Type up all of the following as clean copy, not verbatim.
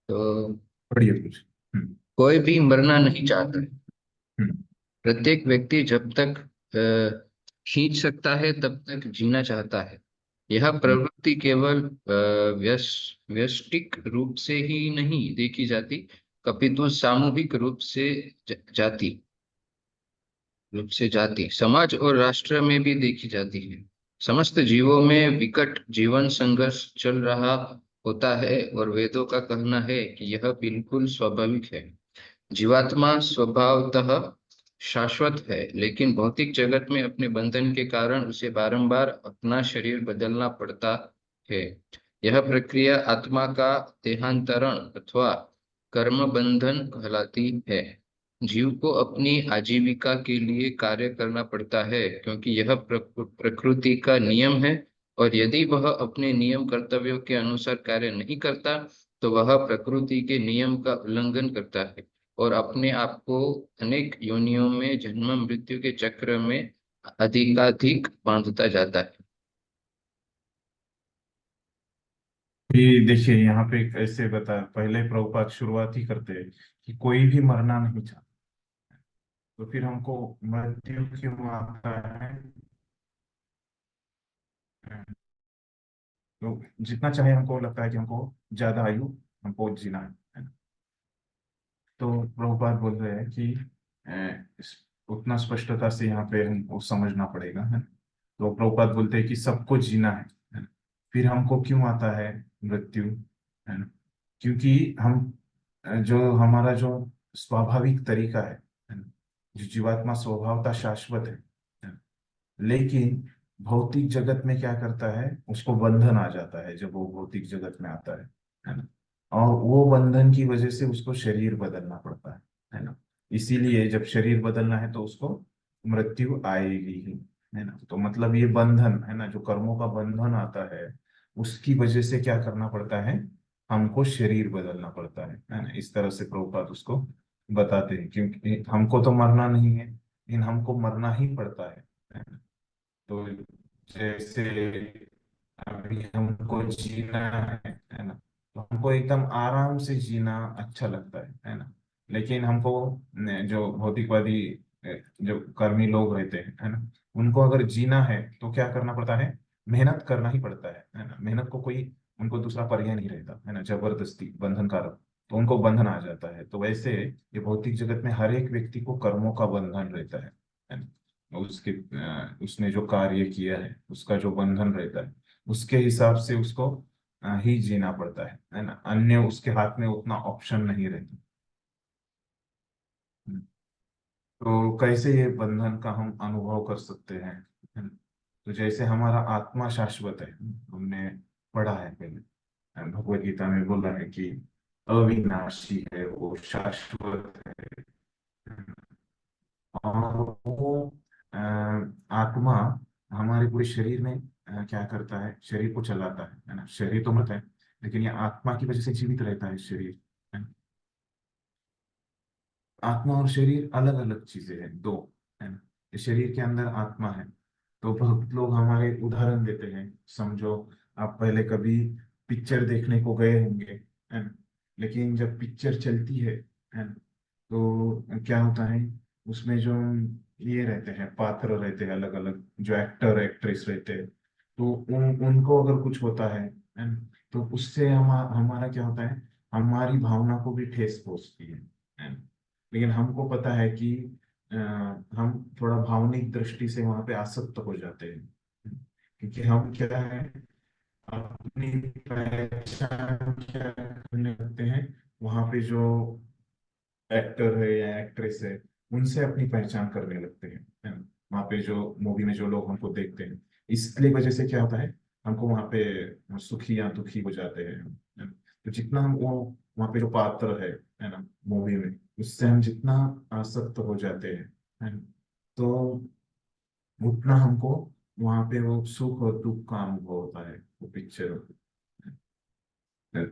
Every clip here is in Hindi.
तो बढ़िया कुछ। हम्म। कोई भी मरना नहीं चाहता है। हम्म। प्रत्येक व्यक्ति जब तक खींच सकता है तब तक जीना चाहता है। यह हम्म। प्रवृत्ति केवल व्यष्टिक रूप से ही नहीं देखी जाती, अपितु सामूहिक रूप से जाति समाज और राष्ट्र में भी देखी जाती है। समस्त जीवों में विकट जीवन संघर्ष चल रहा होता है और वेदों का कहना है कि यह बिल्कुल स्वाभाविक है। जीवात्मा स्वभावतः शाश्वत है, लेकिन भौतिक जगत में अपने बंधन के कारण उसे बारंबार अपना शरीर बदलना पड़ता है। यह प्रक्रिया आत्मा का देहांतरण अथवा कर्म बंधन कहलाती है। जीव को अपनी आजीविका के लिए कार्य करना पड़ता है, क्योंकि यह प्रकृति का नियम है। और यदि वह अपने नियम कर्तव्यों के अनुसार कार्य नहीं करता, तो वह प्रकृति के नियम का उल्लंघन करता है और अपने आप को अनेक योनियों में जन्म मृत्यु के चक्र में अधिकाधिक बांधता जाता है। ये देखिए यहाँ पे एक ऐसे बता, पहले प्रभुपाद शुरुआत ही करते हैं कि कोई भी मरना नहीं चाहता। तो फिर हमको मृत्यु क्यों आता है? तो जितना चाहे हमको लगता है कि हमको ज्यादा आयु हमको जीना है ना? तो प्रभुपाद बोल रहे हैं कि उतना स्पष्टता से यहाँ पे हमको समझना पड़ेगा, है ना? तो प्रभुपाद बोलते हैं कि सबको जीना है ना? फिर हमको क्यों आता है मृत्यु, है ना? क्योंकि हम जो हमारा जो स्वाभाविक तरीका है ना? जो जीवात्मा स्वभावता शाश्वत है ना? लेकिन भौतिक जगत में क्या करता है, उसको बंधन आ जाता है जब वो भौतिक जगत में आता है ना? और वो बंधन की वजह से उसको शरीर बदलना पड़ता है ना? इसीलिए जब शरीर बदलना है तो उसको मृत्यु आएगी ही, है ना? तो मतलब ये बंधन है ना, जो कर्मों का बंधन आता है, उसकी वजह से क्या करना पड़ता है, हमको शरीर बदलना पड़ता है ना? इस तरह से प्रभुपाद उसको बताते हैं, क्योंकि हमको तो मरना नहीं है, लेकिन हमको मरना ही पड़ता है ना? तो जैसे अभी हमको जीना है ना? तो हमको एकदम आराम से जीना अच्छा लगता है ना? लेकिन हमको जो भौतिकवादी जो कर्मी लोग रहते हैं, है ना, उनको अगर जीना है तो क्या करना पड़ता है, मेहनत करना ही पड़ता है ना? मेहनत को कोई उनको दूसरा पर्याय नहीं रहता है ना, जबरदस्ती बंधन कारक, तो उनको बंधन आ जाता है। तो वैसे ये भौतिक जगत में हर एक व्यक्ति को कर्मों का बंधन रहता है ना? उसके उसने जो कार्य किया है उसका जो बंधन रहता है, उसके हिसाब से उसको ही जीना पड़ता है ना? अन्य उसके हाथ में उतना ऑप्शन नहीं रहता। तो कैसे ये बंधन का हम अनुभव कर सकते हैं, है ना? तो जैसे हमारा आत्मा शाश्वत है, हमने पढ़ा है पहले, भगवत गीता में बोला है कि अविनाशी है, वो शाश्वत है। और वो आत्मा हमारे पूरे शरीर में क्या करता है, शरीर को चलाता है ना? शरीर तो मृत है, लेकिन ये आत्मा की वजह से जीवित रहता है शरीर, है ना? आत्मा और शरीर अलग अलग चीजें हैं, दो, है ना? ये शरीर के अंदर आत्मा है। तो बहुत लोग हमारे उदाहरण देते हैं, समझो आप पहले कभी पिक्चर देखने को गए होंगे, है ना? लेकिन जब पिक्चर चलती है ना, तो क्या होता है, उसमें जो ये रहते हैं, पात्र रहते हैं अलग अलग, जो एक्टर एक्ट्रेस रहते हैं, तो उनको अगर कुछ होता है ना, तो उससे हमारा क्या होता है, हमारी भावना को भी ठेस पहुंचती है ना? लेकिन हमको पता है कि हम थोड़ा भावनिक दृष्टि से वहां पे आसक्त हो जाते हैं, क्योंकि हम क्या है, अपनी पहचान क्या करने लगते हैं, वहां पे जो एक्टर है या एक्ट्रेस है, उनसे अपनी पहचान करने लगते हैं, है ना? वहाँ पे जो मूवी में जो लोग हमको देखते हैं, इसलिए वजह से क्या होता है, हमको वहाँ पे सुखी या दुखी हो जाते हैं, है ना? तो जितना हम वो वहाँ पे जो पात्र है ना, मूवी में, उससे हम जितना आसक्त हो जाते हैं, है ना, तो उतना हमको वहाँ पे वो सुख और दुख का अनुभव होता है, वो पिक्चर।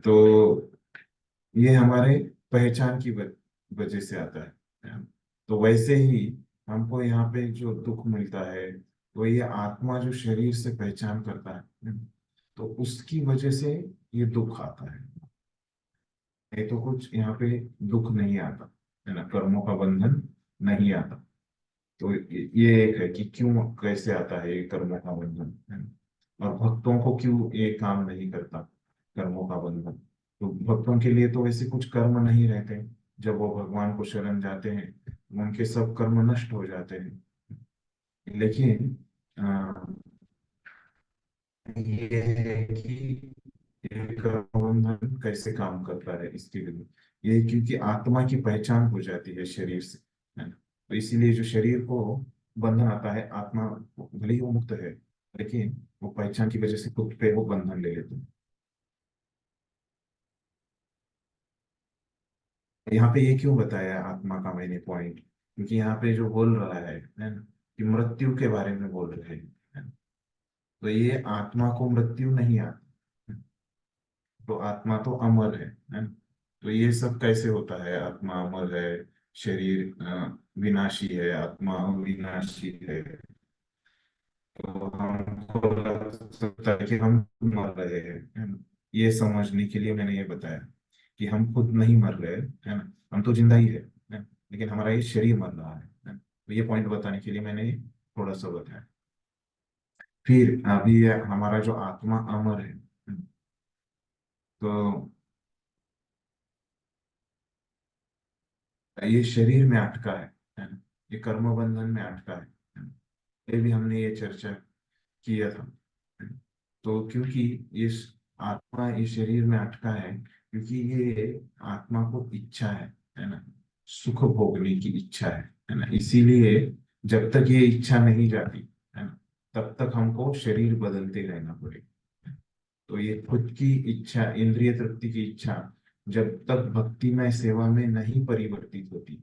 तो ये हमारे पहचान की वजह से आता है। तो वैसे ही हमको यहाँ पे जो दुख मिलता है, वो ये आत्मा जो शरीर से पहचान करता है, तो उसकी वजह से ये दुख आता है। नहीं तो कुछ यहाँ पे दुख नहीं आता, है ना, कर्मों का बंधन नहीं आता। तो ये एक है कि क्यों कैसे आता है ये कर्मों का बंधन, है ना। और भक्तों को क्यों ये काम नहीं करता कर्मों का बंधन। तो भक्तों के लिए तो वैसे कुछ कर्म नहीं रहते, जब वो भगवान को शरण जाते हैं उनके सब कर्म नष्ट हो जाते हैं। लेकिन ये है कि ये कर्मबंधन कैसे काम करता है इसके लिए, ये क्योंकि आत्मा की पहचान हो जाती है शरीर से, है ना। तो इसीलिए जो शरीर को बंधन आता है, आत्मा भले ही वो मुक्त है लेकिन वो पहचान की वजह से खुद पे वो बंधन ले लेते हैं। यहाँ पे ये क्यों बताया आत्मा का मैंने पॉइंट, क्योंकि यहाँ पे जो बोल रहा है ना, कि मृत्यु के बारे में बोल रहे हैं, है ना। तो ये आत्मा को मृत्यु नहीं आती, तो आत्मा तो अमर है ना। तो ये सब कैसे होता है, आत्मा अमर है, शरीर विनाशी है, आत्मा अविनाशी है। तो हमको लग सकता है कि हम मर रहे हैं, है ना। ये समझने के लिए मैंने ये बताया कि हम खुद नहीं मर रहे, है ना, हम तो जिंदा ही है ना? लेकिन हमारा ये शरीर मर रहा है ना? तो ये पॉइंट बताने के लिए मैंने थोड़ा सा बताया। फिर अभी ये हमारा जो आत्मा अमर है, तो ये शरीर में अटका है ना, ये कर्म बंधन में अटका है ना? ये भी हमने ये चर्चा किया था, है ना? तो क्योंकि इस आत्मा इस शरीर में अटका है क्योंकि ये आत्मा को इच्छा है ना, सुख भोगने की इच्छा है ना। इसीलिए जब तक ये इच्छा नहीं जाती, है ना, तब तक हमको शरीर बदलते रहना पड़ेगा। तो ये खुद की इच्छा, इंद्रिय तृप्ति की इच्छा जब तक भक्तिमय सेवा में नहीं परिवर्तित होती,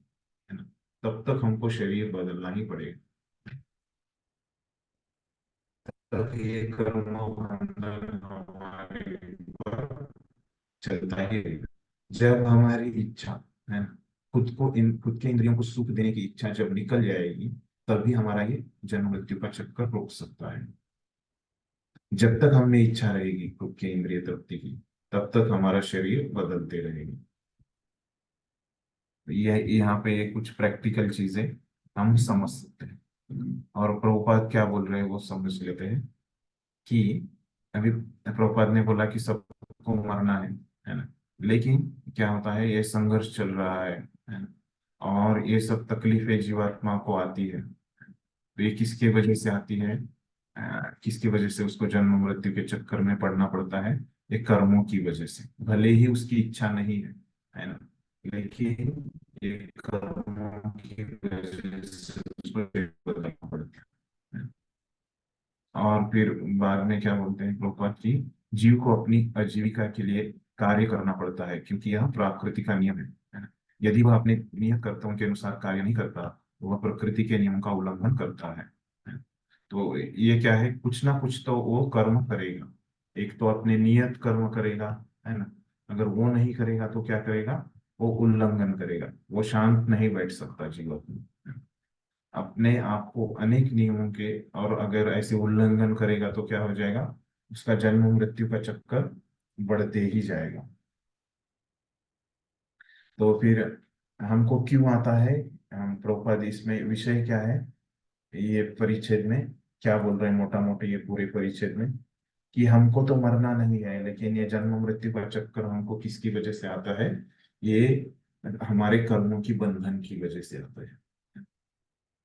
है ना, तब तक हमको शरीर बदलना ही पड़ेगा। तब ये कर्म बंधन हमारे ऊपर चलता ही रहेगा। जब हमारी इच्छा, है ना, खुद के इंद्रियों को सुख देने की इच्छा जब निकल जाएगी, तभी हमारा ये जन्म मृत्यु का चक्कर रुक सकता है। जब तक हमें इच्छा रहेगी खुद के इंद्रिय तृप्ति की, तब तक हमारा शरीर बदलते रहेगा। यह यहाँ पे ये कुछ प्रैक्टिकल चीजें हम समझ सकते हैं। और प्रभुपाद क्या बोल रहे हैं वो समझ लेते हैं कि अभी प्रभुपाद ने बोला कि सबको मरना है ना। लेकिन क्या होता है, ये संघर्ष चल रहा है ना, और ये सब तकलीफें जीवात्मा को आती है। तो ये किसके वजह से आती है, किसकी वजह से उसको जन्म मृत्यु के चक्कर में पड़ना पड़ता है, ये कर्मों की वजह से, भले ही उसकी इच्छा नहीं है ना, लेकिन ये कर्मों की वजह से उसको बदलना पड़ता है। और फिर बाद में क्या बोलते हैं प्रभुपाद की, जीव को अपनी आजीविका के लिए कार्य करना पड़ता है क्योंकि यह प्रकृति का नियम है ना। यदि वह अपने नियत कर्तव्यों के अनुसार कार्य नहीं करता तो वह प्रकृति के नियम का उल्लंघन करता है। तो ये क्या है, कुछ ना कुछ तो वो कर्म करेगा। एक तो अपने नियत कर्म करेगा, है ना। अगर वो नहीं करेगा तो क्या करेगा, वो उल्लंघन करेगा, वो शांत नहीं बैठ सकता जीवन, अपने आप को अनेक नियमों के, और अगर ऐसे उल्लंघन करेगा तो क्या हो जाएगा, उसका जन्म मृत्यु का चक्कर बढ़ते ही जाएगा। तो फिर हमको क्यों आता है, हम प्रभुपाद इसमें विषय क्या है, ये परिच्छेद में क्या बोल रहे हैं मोटा मोटी, ये पूरे परिच्छेद में कि हमको तो मरना नहीं है, लेकिन ये जन्म मृत्यु का चक्कर हमको किसकी वजह से आता है, ये हमारे कर्मों की बंधन की वजह से आता है।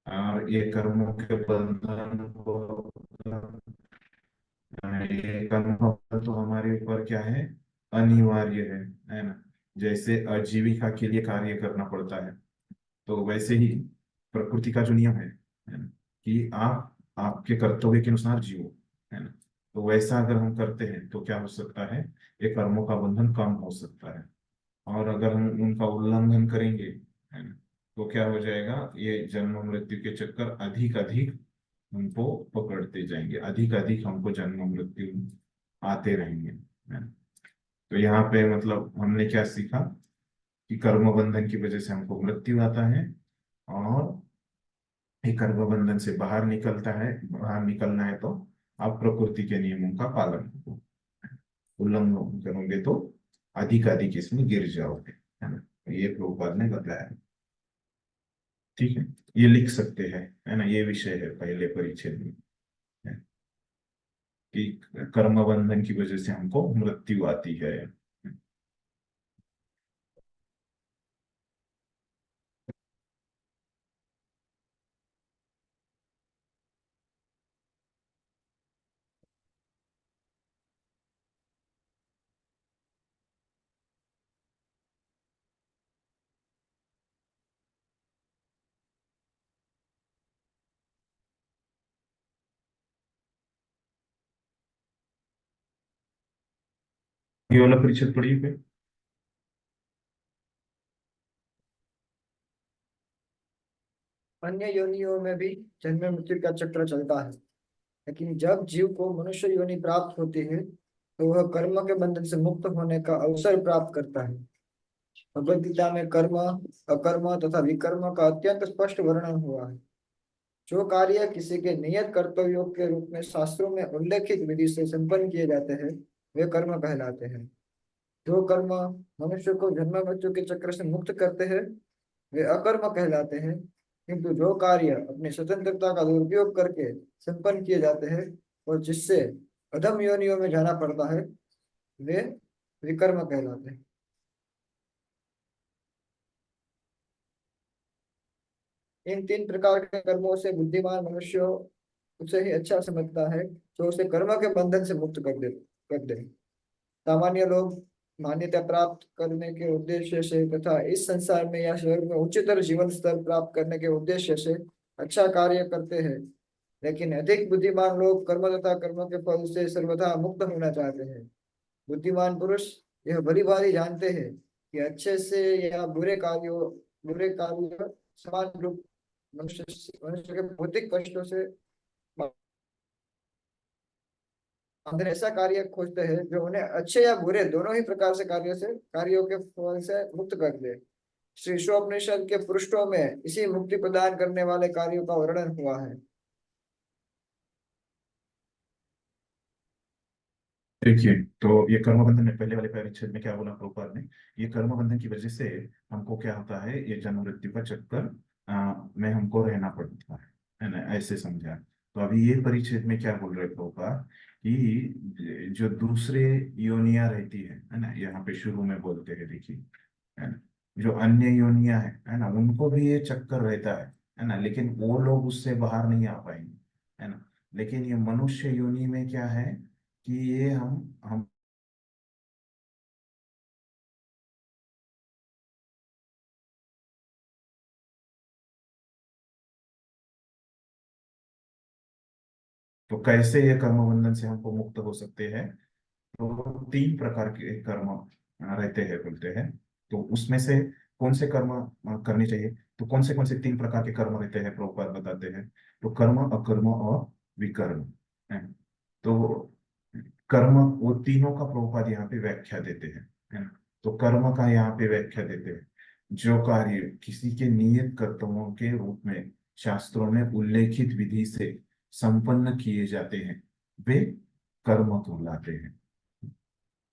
और ये कर्मों के बंधन को, ये कर्म तो हमारे ऊपर क्या है, अनिवार्य है ना। जैसे आजीविका के लिए कार्य करना पड़ता है, तो वैसे ही प्रकृति का जो नियम है ना, कि आप आपके कर्तव्य के अनुसार जियो, है ना। तो वैसा अगर हम करते हैं तो क्या हो सकता है, ये कर्मों का बंधन कम हो सकता है। और अगर हम उनका उल्लंघन करेंगे, है ना, तो क्या हो जाएगा, ये जन्म मृत्यु के चक्कर अधिक अधिक हमको पकड़ते जाएंगे, अधिक अधिक हमको जन्म मृत्यु आते रहेंगे, है ना। तो यहाँ पे मतलब हमने क्या सीखा कि कर्म बंधन की वजह से हमको मृत्यु आता है, और ये कर्म बंधन से बाहर निकलता है, बाहर निकलना है तो आप प्रकृति के नियमों का पालन करो, उल्लंघन करोगे तो अधिक अधिक इसमें गिर जाओगे, है ना। ये प्रभुपाद ने बताया। ठीक है, ये लिख सकते हैं, है ना। ये विषय है पहले परिच्छेद में, है, कि कर्म बंधन की वजह से हमको मृत्यु आती है। ये वाला परिच्छेद पढ़िए फिर। अन्य योनियों में भी जन्म मृत्यु का चक्र चलता है, लेकिन जब जीव को मनुष्य योनि प्राप्त होती है तो वह कर्म के बंधन से मुक्त होने का अवसर प्राप्त करता है। भगवद गीता में कर्म, अकर्म तथा विकर्म का अत्यंत स्पष्ट वर्णन हुआ है। जो कार्य किसी के नियत कर्तव्यों के रूप में शास्त्रों में उल्लेखित विधि से संपन्न किए जाते हैं, वे कर्म कहलाते हैं। जो कर्म मनुष्य को जन्म मृत्यु के चक्र से मुक्त करते हैं, वे अकर्म कहलाते हैं। किंतु जो कार्य अपनी स्वतंत्रता का दुरुपयोग करके संपन्न किए जाते हैं और जिससे अधम योनियों में जाना पड़ता है, वे विकर्म कहलाते हैं। इन तीन प्रकार के कर्मों से बुद्धिमान मनुष्य उसे ही अच्छा समझता है जो उसे कर्म के बंधन से मुक्त कर दे। सामान्य लोग मान्यता प्राप्त करने के उद्देश्य से तथा इस संसार में या स्वर्ग में उच्चतर जीवन स्तर प्राप्त करने के उद्देश्य से अच्छा कार्य करते हैं, लेकिन अधिक बुद्धिमान लोग कर्म तथा कर्म के फल से सर्वथा मुक्त होना चाहते हैं। बुद्धिमान पुरुष यह भली भांति जानते हैं कि अच्छे से या बुरे कार्य समान रूप मनुष्य मनुष्य के भौतिक कष्टों से अंदर ऐसा कार्य खोजते हैं जो उन्हें अच्छे या बुरे दोनों ही प्रकार से कार्यों के फल से मुक्त कर दे। श्री ईशोपनिषद के पृष्ठों में इसी मुक्ति प्रदान करने वाले कार्यों का वर्णन हुआ है। देखिए, तो ये कर्म बंधन में पहले वाले परिच्छेद में क्या बोला प्रभुपाद ने। ये कर्म बंधन की वजह से हमको क्या होता है, ये जन्म मृत्यु का चक्कर में हमको रहना पड़ता है ना, ऐसे समझा। तो अभी ये परिच्छेद में क्या बोल रहे प्रभुपाद, कि जो दूसरे योनियां रहती है ना, यहाँ पे शुरू में बोलते हैं, देखिए, है ना। जो अन्य योनियां है ना, उनको भी ये चक्कर रहता है ना, लेकिन वो लोग उससे बाहर नहीं आ पाएंगे, है ना। लेकिन ये मनुष्य योनि में क्या है, कि ये हम तो कैसे ये कर्म बंधन से हमको मुक्त हो सकते हैं। तो तीन प्रकार के कर्म रहते हैं, बोलते हैं। तो उसमें से कौन से कर्म करने चाहिए, तो कौन से तीन प्रकार के कर्म रहते हैं प्रभुपाद बताते हैं। तो कर्म, अकर्म और विकर्म है। तो कर्म, वो तीनों का प्रभुपाद यहाँ पे व्याख्या देते हैं, है ना। तो कर्म का यहाँ पे व्याख्या देते हैं, जो कार्य किसी के नियत कर्तव्यों के रूप में शास्त्रों में उल्लेखित विधि से संपन्न किए जाते हैं, वे कर्म कहलाते हैं।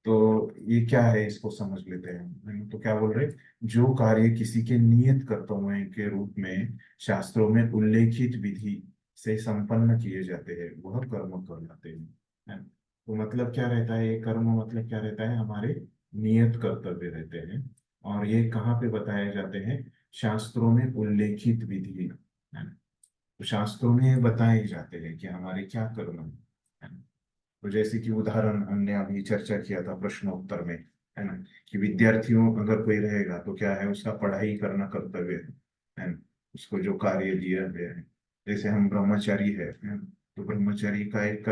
तो ये क्या है, इसको समझ लेते हैं तो क्या बोल रहे, जो कार्य किसी के नियत कर्तव्य के रूप में शास्त्रों में उल्लेखित विधि से संपन्न किए जाते हैं, वह कर्म कहलाते हैं। तो मतलब क्या रहता है, ये कर्म मतलब क्या रहता है, हमारे नियत कर्तव्य रहते हैं। और ये कहाँ पे बताए जाते हैं, शास्त्रों में उल्लेखित विधि, है ना। तो शास्त्रों में बताए जाते हैं कि हमारे क्या कर्म है ना। तो जैसे कि उदाहरण हमने अभी चर्चा किया था प्रश्नोत्तर में, है ना, कि विद्यार्थियों अगर कोई रहेगा तो क्या है, उसका पढ़ाई करना कर्तव्य है ना। उसको जो कार्य दिया गया है, जैसे हम ब्रह्मचारी है ना? तो ब्रह्मचारी का एक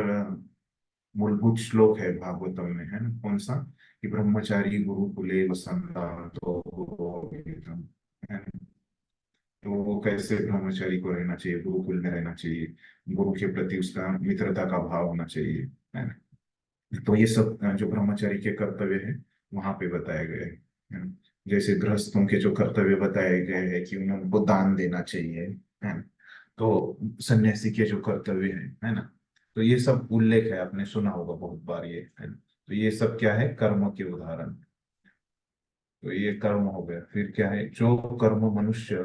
मूलभूत श्लोक है भागवतम में, है ना, कौन सा, कि ब्रह्मचारी गुरुकुले वसंतो, है ना। तो वो कैसे ब्रह्मचारी को रहना चाहिए, गुरुकुल में रहना चाहिए, गुरु के प्रति उसका मित्रता का भाव होना चाहिए, है ना। तो ये सब जो ब्रह्मचारी के कर्तव्य है वहां पे बताए गए हैं। जैसे गृहस्थों के जो कर्तव्य बताए गए हैं कि उन्हें उनको दान देना चाहिए, है ना। तो सन्यासी के जो कर्तव्य है ना। तो ये सब उल्लेख है, आपने सुना होगा बहुत बार ये, है ना। तो ये सब क्या है, कर्म के उदाहरण। तो ये कर्म हो गया। फिर क्या है, जो कर्म मनुष्य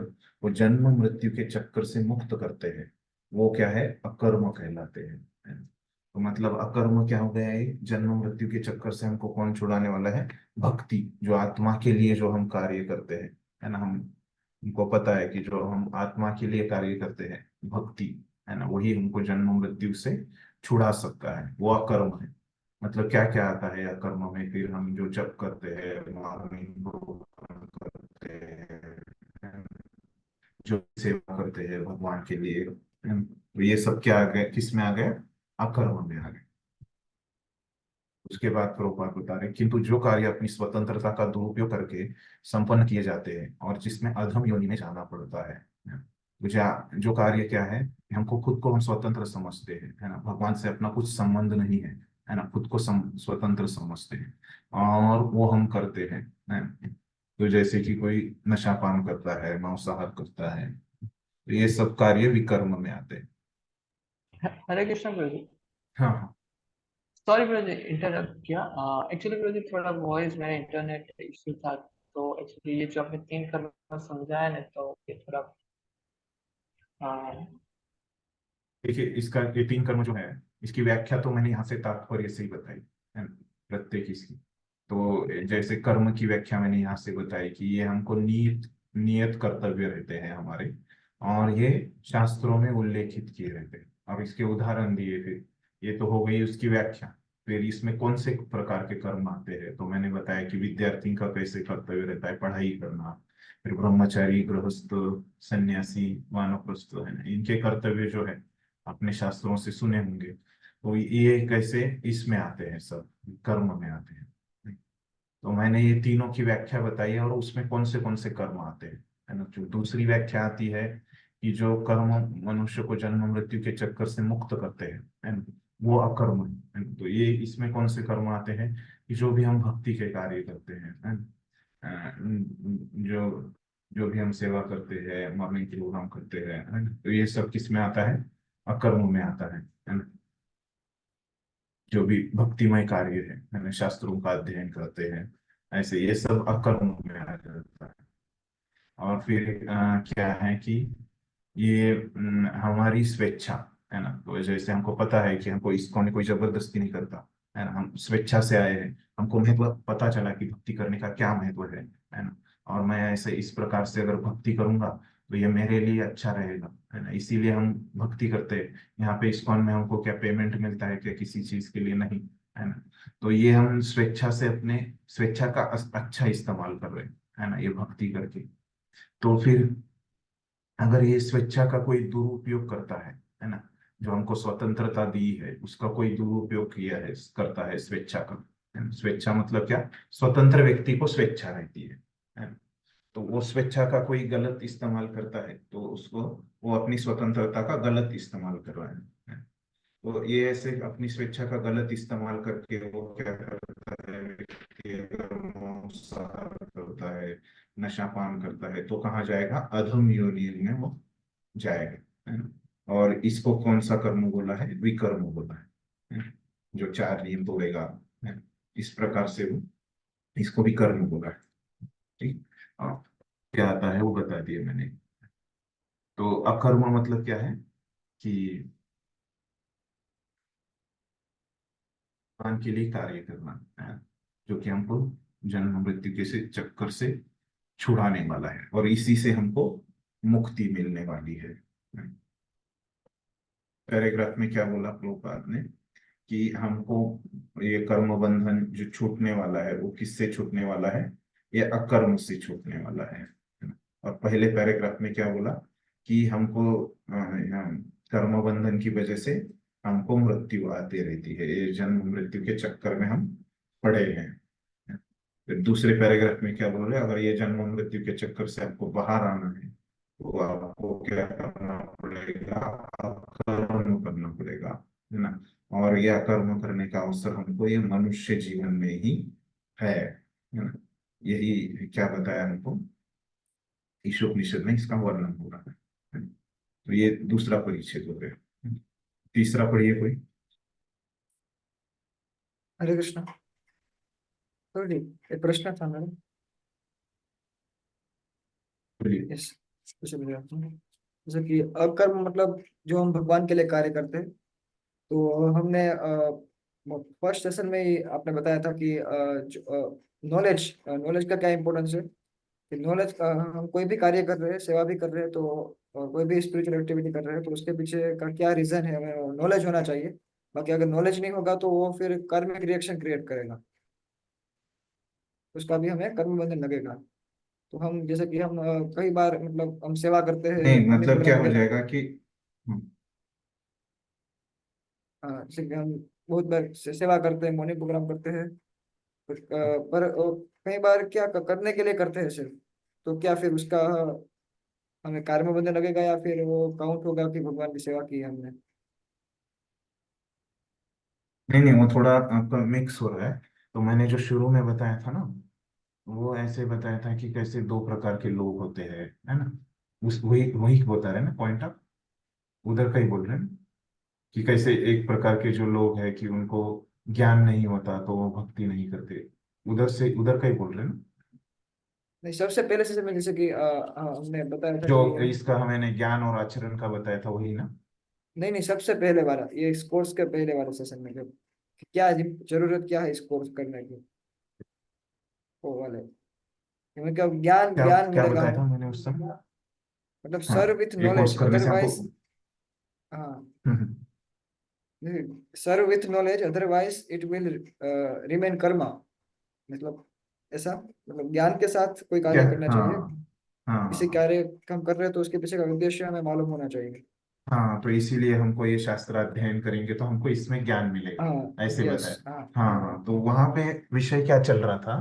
वो जन्म मृत्यु के चक्कर से मुक्त करते हैं वो क्या है, अकर्म कहलाते हैं, है ना? तो मतलब अकर्म क्या हो गया है, जन्म मृत्यु के चक्कर से हमको कौन छुड़ाने वाला है, भक्ति, जो आत्मा के लिए जो हम कार्य करते हैं, है ना। हमको पता है कि जो हम आत्मा के लिए कार्य करते हैं भक्ति, है ना, वही हमको जन्म मृत्यु से छुड़ा सकता है, वो अकर्म है। मतलब क्या क्या आता है कर्म में, फिर हम जो जप करते हैं, मॉर्निंग करते हैं, जो सेवा करते हैं भगवान के लिए, तो ये सब क्या आ गए, किस में आ गए, अकर्म में आ गए। उसके बाद प्रभुपाद बता रहे किंतु जो कार्य अपनी स्वतंत्रता का दुरुपयोग करके संपन्न किए जाते हैं और जिसमें अधम योनि में जाना पड़ता है, तो जो कार्य क्या है, हमको खुद को हम स्वतंत्र समझते हैं, है ना, भगवान से अपना कुछ संबंध नहीं है ना, खुद को स्वतंत्र समझते हैं और वो हम करते हैं। तो जैसे कि कोई नशा पान करता है, मांसाहार करता है, तो ये सब कार्य विकर्म में आते हैं। हरे कृष्ण प्रभु जी। हाँ हाँ। सॉरी प्रभु जी, इंटरप्ट किया। एक्चुअली प्रभु जी थोड़ा वॉइस मेरा इंटरनेट इशू था, तो एक्चुअली ये जो आपने 3 कर्म समझाया ना, तो ये थोड़ा हाँ। देखिए इसका ये 3 कर्म जो है, इसकी व्याख्या तो मैंने यहाँ से तात्पर्य से ही बताई है ना, प्रत्येक इसकी। तो जैसे कर्म की व्याख्या मैंने यहाँ से बताई कि ये हमको नियत नियत कर्तव्य रहते हैं हमारे, और ये शास्त्रों में उल्लेखित किए रहते हैं, और इसके उदाहरण दिए। फिर ये तो हो गई उसकी व्याख्या। फिर इसमें कौन से प्रकार के कर्म आते हैं, तो मैंने बताया कि विद्यार्थी का कैसे कर्तव्य रहता है, पढ़ाई करना। फिर ब्रह्मचारी, गृहस्थ, सन्यासी, वानप्रस्थ, है ना, इनके कर्तव्य जो है अपने शास्त्रों से सुने होंगे, तो ये कैसे इसमें आते हैं, सब कर्म में आते हैं। तो मैंने ये तीनों की व्याख्या बताई है, और उसमें कौन से कर्म आते हैं, है ना। जो दूसरी व्याख्या आती है कि जो कर्म मनुष्य को जन्म मृत्यु के चक्कर से मुक्त करते हैं, है ना, वो अकर्म है ना? तो ये इसमें कौन से कर्म आते हैं कि जो भी हम भक्ति के कार्य करते हैं, है ना? जो जो भी हम सेवा करते हैं, मॉर्निंग की प्रोग्राम करते हैं, है ना? तो ये सब किस में आता है, अकर्म में आता है ना। जो भी भक्तिमय कार्य है ना, शास्त्रों का अध्ययन करते हैं, ऐसे ये सब अकर्म में आ जाता है। और फिर क्या है कि ये हमारी स्वेच्छा, है ना। तो जैसे हमको पता है कि हमको इसको कोई जबरदस्ती नहीं करता, है ना, हम स्वेच्छा से आए हैं, हमको महत्व पता चला कि भक्ति करने का क्या महत्व है ना। और मैं ऐसे इस प्रकार से अगर भक्ति करूंगा तो ये मेरे लिए अच्छा रहेगा, है ना, इसीलिए हम भक्ति करते हैं। यहाँ पे इस्कॉन में हमको क्या पेमेंट मिलता है क्या किसी चीज के लिए, नहीं, है ना। तो ये हम स्वेच्छा से अपने स्वेच्छा का अच्छा इस्तेमाल कर रहे हैं, है ना, ये भक्ति करके। तो फिर अगर ये स्वेच्छा का कोई दुरुपयोग करता है ना, जो हमको स्वतंत्रता दी है उसका कोई दुरुपयोग किया है, करता है स्वेच्छा का, है ना? स्वेच्छा मतलब क्या, स्वतंत्र व्यक्ति को स्वेच्छा रहती है ना? तो वो स्वेच्छा का कोई गलत इस्तेमाल करता है तो उसको, वो अपनी स्वतंत्रता का गलत इस्तेमाल कर रहा है। तो ये ऐसे अपनी स्वेच्छा का गलत इस्तेमाल करके वो क्या करता है, व्यक्ति अगर मांसाहार करता है, नशा पान करता है, तो कहाँ जाएगा, अधम योनि में वो जाएगा, है ना। और इसको कौन सा कर्म बोला है, विकर्म बोला है? जो 4 नियम तोड़ेगा, है? इस प्रकार से वो, इसको भी कर्म बोला है। ठीक। और क्या आता है वो बता दिए मैंने। तो अकर्म मतलब क्या है कि भगवान के लिए कार्य करना, है, जो कि हमको जन्म मृत्यु के से चक्कर से छुड़ाने वाला है, और इसी से हमको मुक्ति मिलने वाली है। पैराग्राफ में क्या बोला प्रभुपाद ने कि हमको ये कर्म बंधन जो छूटने वाला है वो किससे छूटने वाला है, ये अकर्म से छूटने वाला है ना? और पहले पैराग्राफ में क्या बोला कि हमको कर्म बंधन की वजह से हमको मृत्यु आती रहती है, ये जन्म मृत्यु के चक्कर में हम पड़े हैं। फिर दूसरे पैराग्राफ में क्या बोल रहे, अगर ये जन्म मृत्यु के चक्कर से आपको बाहर आना है तो आपको क्या करना पड़ेगा, कर्म करना पड़ेगा, है ना। और यह कर्म करने का अवसर हमको ये मनुष्य जीवन में ही है ना। यही क्या बताया हमको ईशोपनिषद में, इसका वर्णन हो रहा है। तो ये दूसरा परिच्छेद हो गया। तीसरा पढ़िए कोई। हरे कृष्ण। तो जी, एक प्रश्न था मेरा। बोलिए। यस, जैसे बोले आप, जैसे कि अकर्म मतलब जो हम भगवान के लिए कार्य करते हैं। तो हमने फर्स्ट सेशन में ही आपने बताया था कि नॉलेज नॉलेज का क्या इम्पोर्टेंस है। कि नॉलेज का हम कोई भी कार्य कर रहे हैं, सेवा भी कर रहे हैं, तो कोई भी स्पिरिचुअल एक्टिविटी कर रहे हैं, तो उसके पीछे का क्या रीजन है, हमें नॉलेज होना चाहिए। बाकी अगर नॉलेज नहीं होगा तो वो फिर कर्मिक रिएक्शन क्रिएट करेगा, उसका भी हमें कर्म बंधन लगेगा। तो हम जैसे कि हम कई बार मतलब हम सेवा करते हैं नहीं मणि मतलब क्या प्रोग्राम हो के। जाएगा कि जैसे कि हम बहुत बार सेवा करते हैं, मॉर्निंग प्रोग्राम करते हैं, पर कई बार क्या करने के लिए करते हैं सिर्फ। तो क्या फिर उसका हमें कार्य में बंधन लगेगा, या फिर वो काउंट होगा कि भगवान की सेवा की है हमने। नहीं नहीं, वो थोड़ा आपका मिक्स हो रहा है। तो मैंने जो शुरू में बताया था ना, वो ऐसे बताया था कि कैसे दो प्रकार के लोग होते हैं, है ना। उस वही वही बता रहे हैं ना पॉइंट आप, उधर का ही बोल रहे हैं ना? कि कैसे एक प्रकार के जो लोग हैं कि उनको ज्ञान नहीं होता तो वो भक्ति नहीं करते, उधर से उधर का ही बोल रहे हैं ना। नहीं, सबसे पहले से में जैसे कि हमने बताया था जो कि हम। इसका मैंने ज्ञान और आचरण का बताया था वही ना। नहीं नहीं, सबसे पहले वाला, ये इस कोर्स के पहले वाले सेशन में जब क्या जरूरत क्या है इस कोर्स करने की, वो वाले हमें क्या ज्ञान क्या ज्ञान क्या मिलेगा बताया था हमें। मैंने उस समय? मतलब हाँ, सर्व विथ ये कोर्स नॉलेज, करने से हमको। अदरवाइज। हाँ, hmm, serve with knowledge otherwise it will remain karma. मतलब ऐसा, मतलब ज्ञान के साथ कोई क्या? कार्य करना चाहिए। हाँ हाँ किसी हाँ कार्य हम कर रहे हैं तो उसके पीछे का उद्देश्य हमें मालूम होना चाहिए। हाँ, तो इसीलिए हमको ये शास्त्र अध्ययन करेंगे तो हमको इसमें ज्ञान मिलेगा, हाँ। ऐसे यस, बताया। हाँ हाँ हाँ। हाँ, तो वहां पे विषय क्या चल रहा था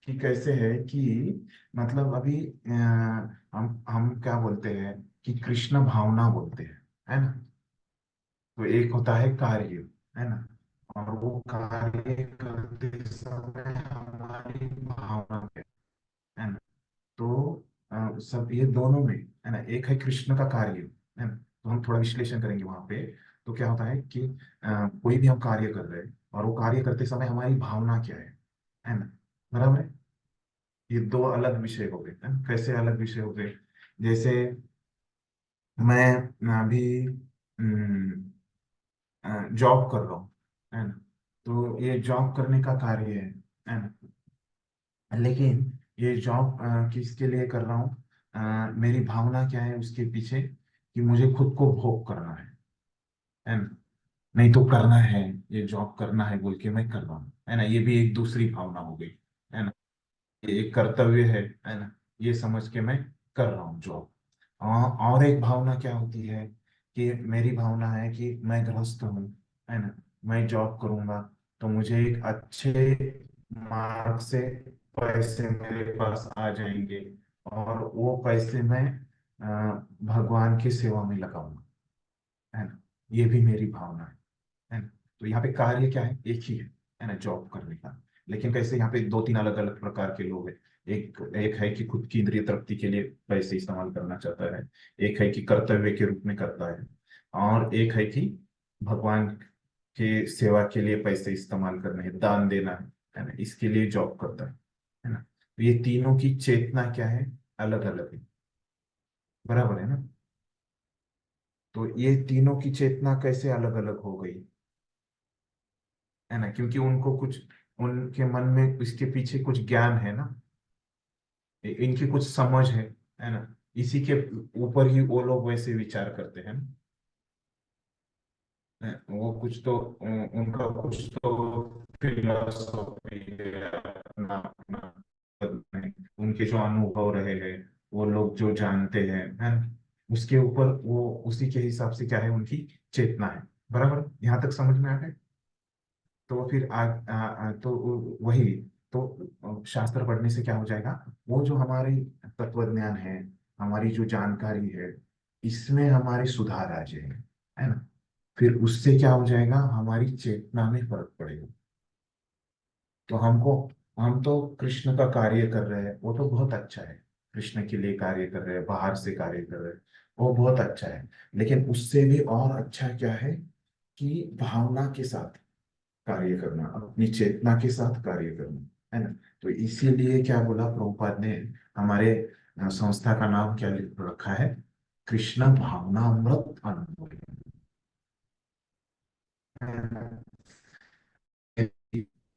कि कैसे है कि मतलब अभी हम क्या बोलते हैं कि कृष्ण भावना बोलते हैं, है ना। तो एक होता है कार्य, है ना, और वो कार्य करते समय हमारी भावना है ना। तो सब ये दोनों में है ना, एक है कृष्ण का कार्य, है ना। तो हम थोड़ा विश्लेषण करेंगे वहां पे। तो क्या होता है कि कोई भी हम कार्य कर रहे हैं और वो कार्य करते समय हमारी भावना क्या है ना, बराबर है। ये दो अलग विषय हो गए, है ना। कैसे अलग विषय हो गए? जैसे मैं अभी जॉब कर रहा हूँ, है ना। तो ये जॉब करने का कार्य है ना। लेकिन ये जॉब किसके लिए कर रहा हूँ? मेरी भावना क्या है उसके पीछे कि मुझे खुद को भोग करना है ना। नहीं तो करना है, ये जॉब करना है बोल के मैं कर रहा हूँ, है ना। ये भी एक दूसरी भावना हो गई, है ना। ये एक कर्तव्य है ना, ये समझ के मैं कर रहा हूँ जॉब। और एक भावना क्या होती है कि मेरी भावना है कि मैं गृहस्थ हूँ, है ना। मैं जॉब करूंगा तो मुझे एक अच्छे मार्ग से पैसे मेरे पास आ जाएंगे, और वो पैसे मैं भगवान की सेवा में लगाऊंगा, है ना। ये भी मेरी भावना है ना। तो यहाँ पे कार्य क्या है? एक ही है ना, जॉब करने का। लेकिन कैसे यहाँ पे दो तीन अलग अलग प्रकार के लोग हैं। एक एक है कि खुद की इंद्रिय तृप्ति के लिए पैसे इस्तेमाल करना चाहता है, एक है कि कर्तव्य के रूप में करता है, और एक है कि भगवान के सेवा के लिए पैसे इस्तेमाल करने हैं, दान देना है ना, इसके लिए जॉब करता है ना। तो ये तीनों की चेतना क्या है? अलग अलग है, बराबर है ना। तो ये तीनों की चेतना कैसे अलग अलग हो गई, है ना, क्योंकि उनको कुछ, उनके मन में इसके पीछे कुछ ज्ञान है ना, इनकी कुछ समझ है ना। इसी के ऊपर ही वो लोग वैसे विचार करते हैं ना। वो कुछ तो उनका कुछ तो फिलोसॉफी है अपना अपना, उनके जो अनुभव रहे हैं, वो लोग जो जानते हैं, है ना, उसके ऊपर वो उसी के हिसाब से क्या है उनकी चेतना है, बराबर। यहाँ तक समझ में आ गया? तो फिर तो वही, तो शास्त्र पढ़ने से क्या हो जाएगा? वो जो हमारी तत्व ज्ञान है, हमारी जो जानकारी है, इसमें हमारे सुधार आ जाएगा, है ना। फिर उससे क्या हो जाएगा? हमारी चेतना में फर्क पड़ेगा। तो हमको, हम तो कृष्ण का कार्य कर रहे हैं, वो तो बहुत अच्छा है। कृष्ण के लिए कार्य कर रहे हैं, बाहर से कार्य कर रहे हैं, वो बहुत अच्छा है। लेकिन उससे भी और अच्छा क्या है कि भावना के साथ कार्य करना, अपनी चेतना के साथ कार्य करना, है ना। तो इसीलिए क्या बोला प्रभुपाद ने, हमारे संस्था का नाम क्या रखा है? कृष्ण भावनामृत आंदोलन।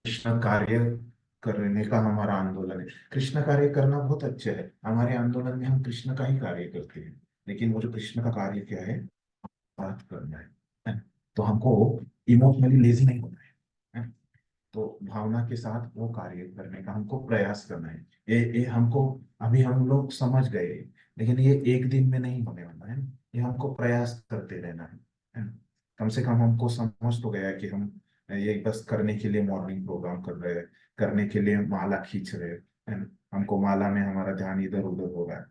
कृष्ण कार्य करने का हमारा आंदोलन है। कृष्ण कार्य करना बहुत अच्छा है। हमारे आंदोलन में हम कृष्ण का ही कार्य करते हैं, लेकिन वो जो कृष्ण का कार्य क्या है, बात करना है ना? तो हमको इमोशनली लेजी नहीं होना है। तो भावना के साथ वो कार्य करने का हमको प्रयास करना है। ये हमको अभी हम लोग समझ गए, लेकिन ये एक दिन में नहीं होने वाला है। ये हमको प्रयास करते रहना है ना? कम से कम हमको समझ तो गया कि हम ये बस करने के लिए मॉर्निंग प्रोग्राम कर रहे हैं, करने के लिए माला खींच रहे हैं, है ना? हमको माला में हमारा ध्यान इधर उधर हो रहा है।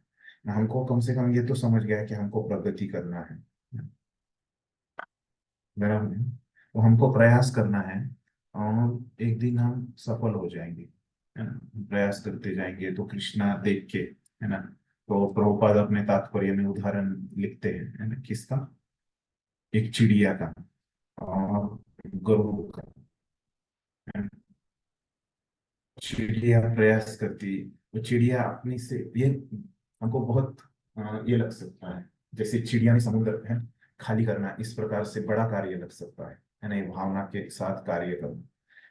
हमको कम से कम ये तो समझ गया कि हमको प्रगति करना है। बराबर है? तो हमको प्रयास करना है, और एक दिन हम सफल हो जाएंगे, है ना? प्रयास करते जाएंगे तो कृष्णा देख के, है ना? तो प्रभुपाद अपने तात्पर्य में उदाहरण लिखते हैं, है ना? किसका? एक चिड़िया का और गरुड़ का, है ना? चिड़िया प्रयास करती, वो चिड़िया अपनी से ये हमको बहुत ये लग सकता है, जैसे चिड़िया ने समुद्र है खाली करना, इस प्रकार से बड़ा कार्य लग सकता है ना? ये भावना के साथ कार्य करना।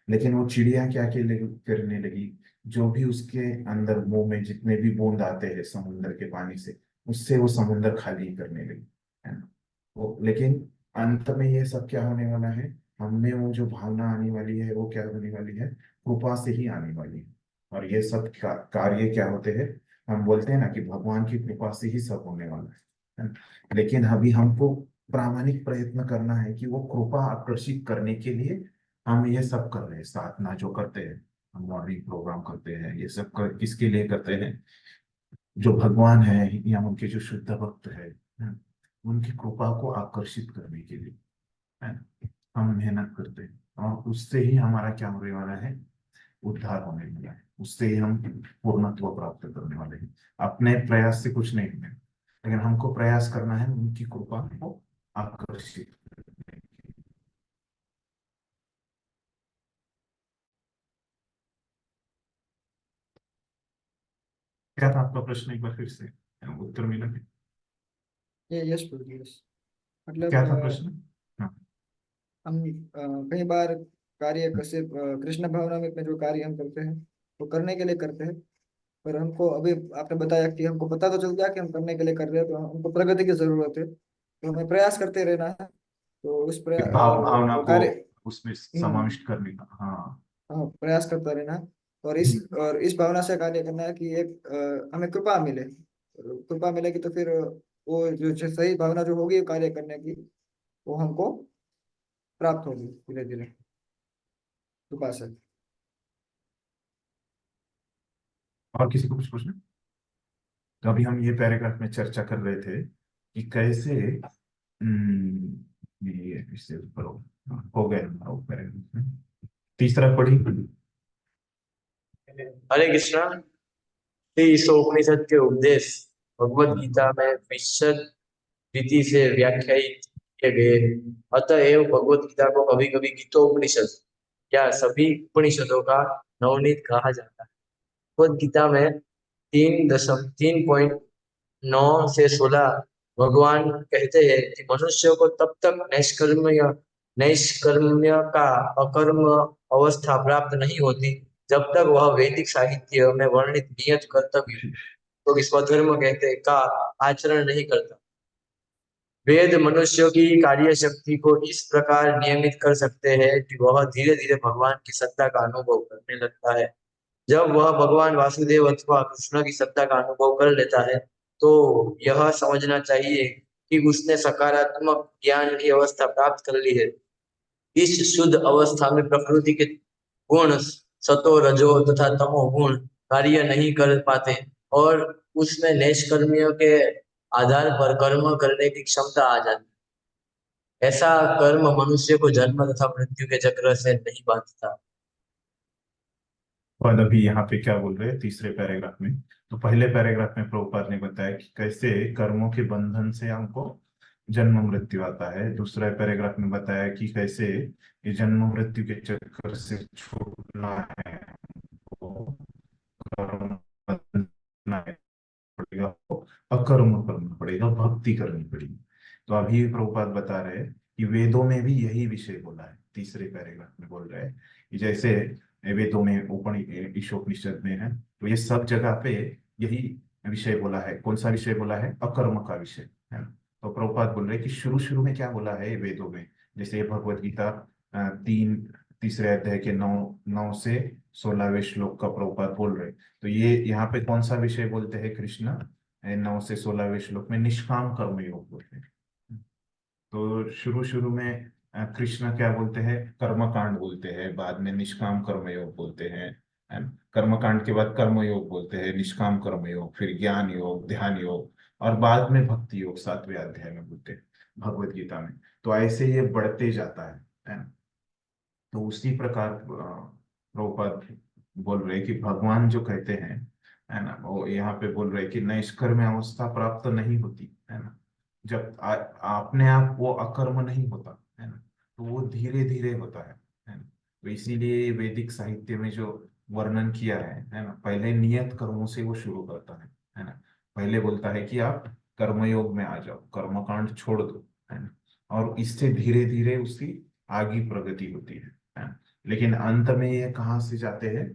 लेकिन वो चिड़िया क्या करने लगी, जो भी उसके अंदर मुंह में जितने भी बूंद आते हैं समुद्र के पानी से, उससे वो समुद्र खाली करने लगी, है ना? वो लेकिन अंत में ये सब क्या होने वाला है, हमें वो जो भावना आने वाली है वो क्या होने वाली है, कृपा से ही आने वाली है। और ये सब कार्य क्या होते हैं, हम बोलते हैं ना कि भगवान की कृपा से ही सब होने वाला है ना? लेकिन अभी हमको प्रामाणिक प्रयत्न करना है कि वो कृपा आकर्षित करने के लिए हम ये सब कर रहे हैं। साधना जो करते हैं, हम मॉर्निंग प्रोग्राम करते हैं, ये सब किसके लिए करते हैं? जो भगवान है या उनके जो शुद्ध भक्त है, उनकी कृपा को आकर्षित करने के लिए, है ना? हम मेहनत करते हैं, और उससे ही हमारा क्या होने वाला है, उद्धार होने वाला है। उससे ही हम पूर्णत्व प्राप्त करने वाले हैं। अपने प्रयास से कुछ नहीं होने, लेकिन हमको प्रयास करना है उनकी कृपा को आकर्षित करने के लिए। क्या था आपका प्रश्न, एक बार फिर से उत्तर मिला क्या? ये यस बोलिए, यस। मतलब क्या था प्रश्न? हाँ। हम कई बार कार्य कैसे कृष्ण भावना में जो कार्य हम करते हैं वो करने के लिए करते हैं, पर हमको अभी आपने बताया कि हमको पता तो चल गया कि हम करने के लिए कर रहे हैं, तो हमको प्रगति की जरूरत है, तो हमें प्रयास करते रहना है। तो उस भावना वो को कार्य, उसमें हम्म, समाविष्ट करने का, हाँ। हाँ, प्रयास करता रहना है। और इस भावना से कार्य करना है कि एक हमें कृपा मिले। कृपा मिलेगी तो फिर वो जो सही भावना जो होगी कार्य करने की, वो हमको प्राप्त होगी धीरे धीरे कृपा से। और किसी को कुछ पूछना? तो अभी हम ये पैराग्राफ में चर्चा कर रहे थे कि कैसे ये इससे ऊपर हो गया हमारा वो पैराग्राफ में। तीसरा पढ़ी। हरे कृष्णा। श्री ईशोपनिषद के उपदेश भगवत गीता में विशद रीति से व्याख्यायित किए गए हैं। अतएव भगवत गीता को कभी कभी गीतोपनिषद या सभी उपनिषदों का नवनीत कहा जाता है। भगवत गीता में 3.9 से 16 भगवान कहते हैं कि मनुष्य को तब तक नैष्कर्म्य का अकर्म अवस्था प्राप्त नहीं होती जब तक वह वैदिक साहित्य में वर्णित नियत कर्तव्य, तो स्वधर्म कहते हैं, का आचरण नहीं करता। वेद मनुष्य की कार्य शक्ति को इस प्रकार नियमित कर सकते हैं कि वह धीरे धीरे भगवान की सत्ता का अनुभव करने लगता है। जब वह भगवान वासुदेव अथवा कृष्ण की सत्ता का अनुभव कर लेता है तो यह समझना चाहिए कि उसने सकारात्मक ज्ञान की अवस्था प्राप्त कर ली है। इस शुद्ध अवस्था में प्रकृति के गुण सतो रजो तथा तमो गुण कार्य नहीं कर पाते और उसमें नैष्कर्म्य के आधार पर कर्म करने की क्षमता आ जाती है। ऐसा कर्म मनुष्य को जन्म तथा मृत्यु के चक्र से नहीं बांधता। और अभी यहाँ पे क्या बोल रहे हैं तीसरे पैराग्राफ में? तो पहले पैराग्राफ में प्रभुपाद ने बताया कि कैसे कर्मों के बंधन से हमको जन्म मृत्यु आता है। दूसरा पैराग्राफ में बताया कि कैसे ये जन्म मृत्यु के चक्कर से छूटना है, हमको कर्म बंधना है, अकर्म करना पड़ेगा, भक्ति करनी पड़ेगी। तो अभी प्रभुपाद बता रहे हैं कि वेदों में भी यही विषय बोला है, तीसरे पैराग्राफ में बोल रहे हैं कि जैसे वेदों में ईशोपनिषद में है, तो ये सब जगह पे यही विषय बोला है। कौन सा विषय बोला है? अकर्म का विषय, है ना। तो प्रभुपाद बोल रहे हैं कि शुरू शुरू में क्या बोला है वेदों में, जैसे भगवत गीता तीसरे अध्याय के 9 से 16वें श्लोक का प्रभुपाद बोल रहे। तो ये यहाँ पे कौन सा विषय बोलते हैं कृष्ण? 9 से 16वें श्लोक में निष्काम कर्म योग बोलते हैं। तो शुरू शुरू में कृष्ण क्या बोलते हैं? कर्मकांड बोलते हैं, बाद में निष्काम कर्म योग बोलते हैं, है ना? कर्मकांड के बाद कर्म योग बोलते हैं, निष्काम कर्म योग, फिर ज्ञान योग, ध्यान योग, और बाद में भक्ति योग 7वें अध्याय में बोलते हैं भगवत गीता में। तो ऐसे ये बढ़ते जाता है ना। तो उसी प्रकार प्रभुपाद बोल रहे कि भगवान जो कहते हैं, है ना, वो यहाँ पे बोल रहे कि नैष्कर्म्य अवस्था प्राप्त नहीं होती, है ना। जब अपने आप वो अकर्म नहीं होता, है ना, तो वो धीरे धीरे होता है ना। तो इसीलिए वैदिक साहित्य में जो वर्णन किया है ना, पहले नियत कर्मों से वो शुरू करता है ना। पहले बोलता है कि आप कर्मयोग में आ जाओ, कर्मकांड छोड़ दो, है ना, और इससे धीरे धीरे उसकी आगे प्रगति होती है ना। लेकिन अंत में ये कहाँ से जाते हैं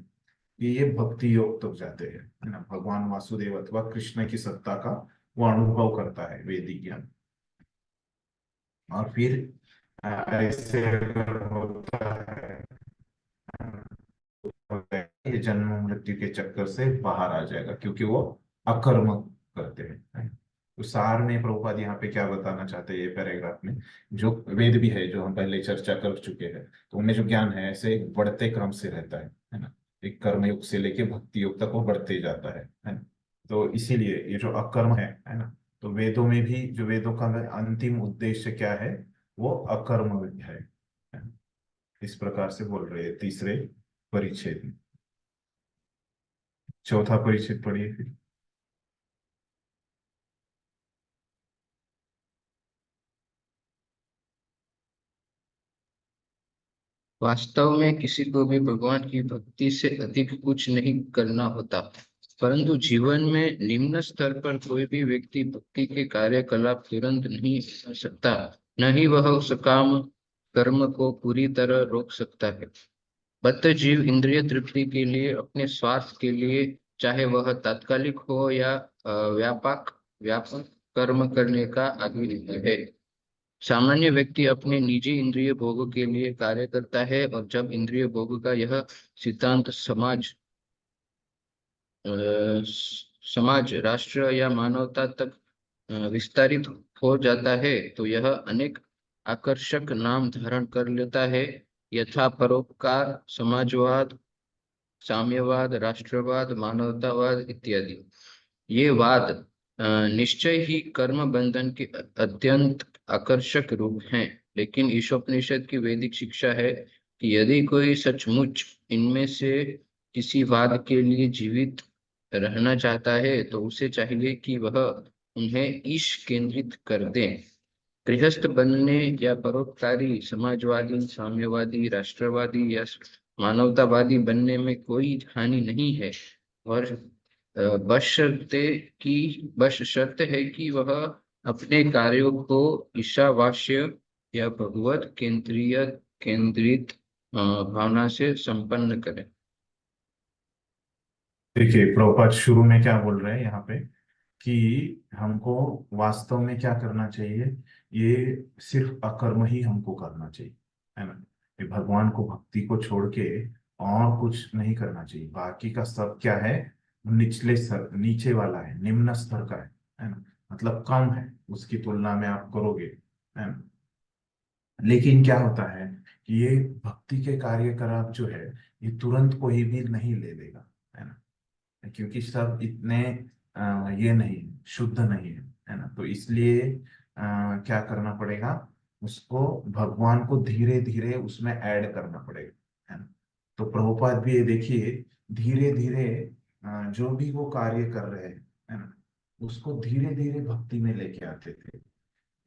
कि ये भक्ति योग तक जाते हैं, है ना। भगवान वासुदेव अथवा कृष्ण की सत्ता का वो अनुभव करता है वैदिक ज्ञान। और फिर ऐसे अगर होता है तो ये जन्म मृत्यु के चक्कर से बाहर आ जाएगा, क्योंकि वो अकर्म करते हैं। तो सार में प्रभुपाद यहाँ पे क्या बताना चाहते हैं ये पैराग्राफ में, जो वेद भी है, जो हम पहले चर्चा कर चुके हैं, तो उनमें जो ज्ञान है ऐसे एक बढ़ते क्रम से रहता है ना। एक कर्मयुग से लेके भक्ति युग तक वो बढ़ते जाता है ना। तो इसीलिए ये जो अकर्म है ना, तो वेदों में भी जो वेदों का अंतिम उद्देश्य क्या है, वो अकर्म है ना? इस प्रकार से बोल रहे हैं तीसरे परिच्छेद में। चौथा परिच्छेद पढ़िए फिर। वास्तव में किसी को भी भगवान की भक्ति से अधिक कुछ नहीं करना होता, परंतु जीवन में निम्न स्तर पर कोई भी व्यक्ति भक्ति के कार्यकलाप तुरंत नहीं कर सकता, न ही वह उस काम कर्म को पूरी तरह रोक सकता है। बद्ध जीव इंद्रिय तृप्ति के लिए, अपने स्वार्थ के लिए, चाहे वह तात्कालिक हो या व्यापक व्यापक कर्म करने का आदी है। सामान्य व्यक्ति अपने निजी इंद्रिय भोग के लिए कार्य करता है, और जब इंद्रिय भोग का यह सिद्धांत अ, समाज, राष्ट्र या मानवता तक विस्तारित हो जाता है, तो यह अनेक आकर्षक नाम धारण कर लेता है, यथा परोपकार, समाजवाद, साम्यवाद, राष्ट्रवाद, मानवतावाद इत्यादि। ये वाद निश्चय ही कर्म बंधन के अत्यंत आकर्षक रूप हैं, लेकिन ईशोपनिषद की वैदिक शिक्षा है कि यदि कोई सचमुच इनमें से किसी वाद के लिए जीवित रहना चाहता है, तो उसे चाहिए कि वह उन्हें ईश केंद्रित कर दे। गृहस्थ बनने या परोपकारी, समाजवादी, साम्यवादी, राष्ट्रवादी या मानवतावादी बनने में कोई हानि नहीं है, और बस शर्त है कि वह अपने कार्यों को ईशावास्य या भगवत केंद्रित भावना से संपन्न करे। देखिए प्रभुपाद शुरू में क्या बोल रहे हैं यहाँ पे कि हमको वास्तव में क्या करना चाहिए, ये सिर्फ अकर्म ही हमको करना चाहिए, है ना। ये भगवान को भक्ति को छोड़ के और कुछ नहीं करना चाहिए। बाकी का सब क्या है, निचले स्तर, नीचे वाला है, निम्न स्तर का है ना, मतलब कम है उसकी तुलना में आप करोगे, है ना। लेकिन क्या होता है कि ये भक्ति के कार्यकलाप जो है, ये तुरंत कोई भी नहीं ले लेगा, है ना, क्योंकि सब इतने ये नहीं शुद्ध नहीं है ना। तो इसलिए क्या करना पड़ेगा, उसको भगवान को धीरे धीरे उसमें ऐड करना पड़ेगा, है ना। तो प्रभुपाद भी ये देखिए धीरे धीरे जो भी वो कार्य कर रहे हैं, है ना, उसको धीरे धीरे भक्ति में लेके आते थे।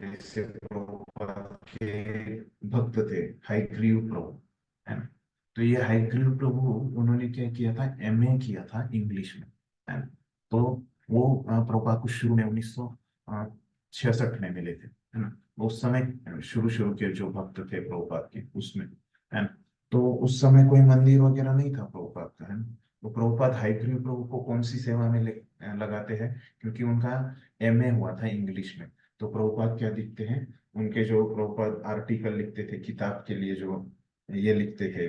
जैसे प्रभुपाद के भक्त थे हयग्रीव प्रभु, है ना। तो ये हयग्रीव प्रभु उन्होंने क्या किया था, एमए किया था इंग्लिश में, है ना। तो वो प्रभुपाद को शुरू में 1966 में मिले थे, है ना। उस समय शुरू शुरू के जो भक्त थे प्रभुपाद के उसमें, है ना। तो उस समय कोई मंदिर वगैरह नहीं था प्रभुपाद का, है ना। तो प्रभुपाद हयग्रीव प्रभु को कौन सी सेवा में लगाते हैं, क्योंकि उनका एमए हुआ था इंग्लिश में। तो प्रभुपाद क्या लिखते हैं, उनके जो प्रभुपाद आर्टिकल लिखते थे किताब के लिए, जो ये लिखते थे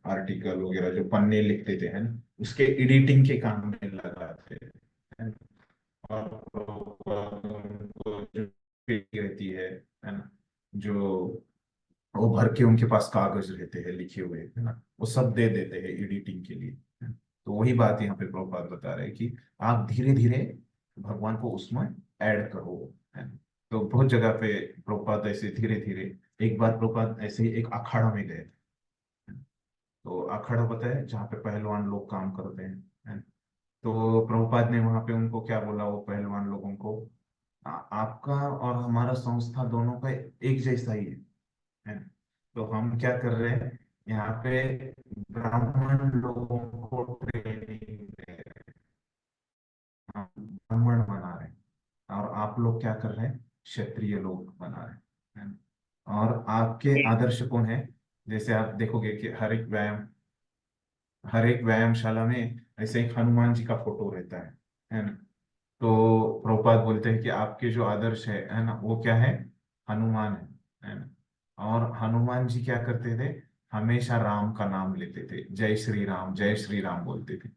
आर्टिकल वगैरह, जो पन्ने लिखते थे, है ना, उसके एडिटिंग के काम में लगाते थे, है ना। और प्रभुपाद उनको जो fee रहती है ना, जो वो भर के उनके पास कागज रहते हैं लिखे हुए, है ना, वो सब दे देते हैं एडिटिंग के लिए, है ना। तो वही बात यहाँ पे प्रभुपाद बता रहे हैं कि आप धीरे धीरे भगवान को उसमें ऐड करो, है ना। तो बहुत जगह पे प्रभुपाद ऐसे धीरे धीरे, एक बार प्रभुपाद ऐसे ही एक अखाड़ा में गए थे, है ना। तो अखाड़ा पता है, जहाँ पे पहलवान लोग काम करते हैं, है ना। तो प्रभुपाद ने वहां पे उनको क्या बोला, वो पहलवान लोगों को, आपका और हमारा संस्था दोनों का एक जैसा ही है ना। तो हम क्या कर रहे हैं यहाँ पे, ब्राह्मण लोगों को ट्रेनिंग दे रहे हैं, हम ब्राह्मण बना रहे हैं, और आप लोग क्या कर रहे हैं, क्षत्रिय लोग बना रहे हैं, है ना। और आपके आदर्श कौन है, जैसे आप देखोगे कि हर एक व्यायामशाला में ऐसे एक हनुमान जी का फोटो रहता है ना। तो प्रभुपाद बोलते हैं कि आपके जो आदर्श है ना, वो क्या है, हनुमान है ना। और हनुमान जी क्या करते थे, हमेशा राम का नाम लेते थे, जय श्री राम बोलते थे,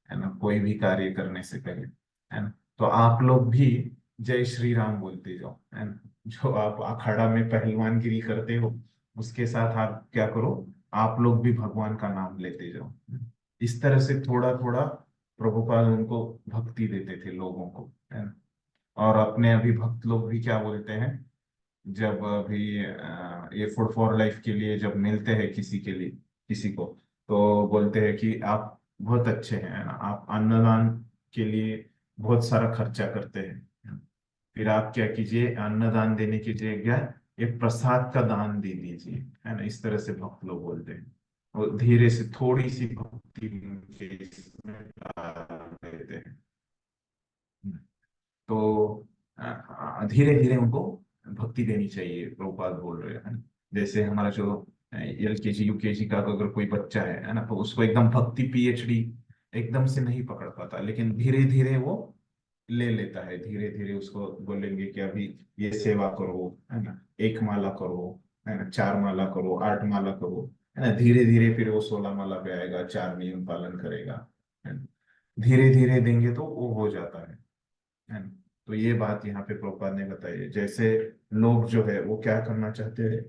है ना, कोई भी कार्य करने से पहले, है ना। तो आप लोग भी जय श्री राम बोलते जाओ, है ना। जो आप अखाड़ा में पहलवानगिरी करते हो, उसके साथ आप क्या करो, आप लोग भी भगवान का नाम लेते जाओ। इस तरह से थोड़ा थोड़ा प्रभुपाद उनको भक्ति देते थे लोगों को, है ना। और अपने अभी भक्त लोग भी क्या बोलते हैं, जब अभी ये फूड फॉर लाइफ के लिए जब मिलते हैं किसी के लिए, किसी को, तो बोलते हैं कि आप बहुत अच्छे हैं, है ना, आप अन्नदान के लिए बहुत सारा खर्चा करते हैं, फिर आप क्या कीजिए, अन्नदान देने की जगह ये प्रसाद का दान दे दीजिए, है ना। इस तरह से भक्त लोग बोलते हैं, और धीरे से थोड़ी सी भक्ति उनके इसमें डाल देते हैं। तो धीरे धीरे उनको भक्ति देनी चाहिए, प्रभुपाद बोल रहे हैं। जैसे हमारा जो LKG UKG का अगर कोई बच्चा है ना, तो उसको एकदम भक्ति PhD एकदम से नहीं पकड़ पाता, लेकिन धीरे धीरे वो ले लेता है। धीरे धीरे उसको बोलेंगे कि अभी ये सेवा करो, है ना, 1 माला करो, है ना, 4 माला करो, 8 माला करो, है ना। धीरे धीरे फिर वो 16 माला पे आएगा, 4 नियम पालन करेगा, है ना। धीरे धीरे देंगे तो वो हो जाता है ना। तो ये बात यहाँ पे प्रभुपाद ने बताई है। जैसे लोग जो है वो क्या करना चाहते हैं,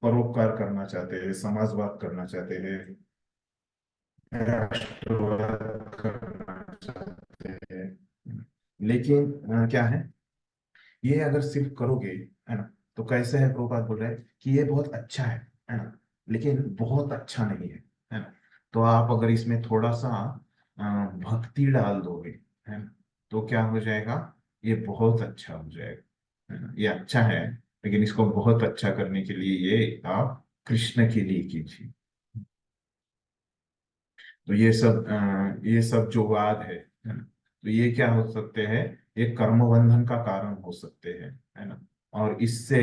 परोपकार करना चाहते हैं, समाजवाद करना चाहते हैं, राष्ट्रवाद करना चाहते हैं, लेकिन क्या है, ये अगर सिर्फ करोगे, है ना, तो कैसे है, प्रभुपाद बोल रहे हैं कि ये बहुत अच्छा है ना, लेकिन बहुत अच्छा नहीं है ना। तो आप अगर इसमें थोड़ा सा भक्ति डाल दोगे, है ना, तो क्या हो जाएगा, ये बहुत अच्छा हो जाएगा, है ना। ये अच्छा है, लेकिन इसको बहुत अच्छा करने के लिए ये आप कृष्ण के लिए कीजिए। तो ये सब जो वाद है ना, तो ये क्या हो सकते हैं, ये कर्म बंधन का कारण हो सकते हैं, है ना। और इससे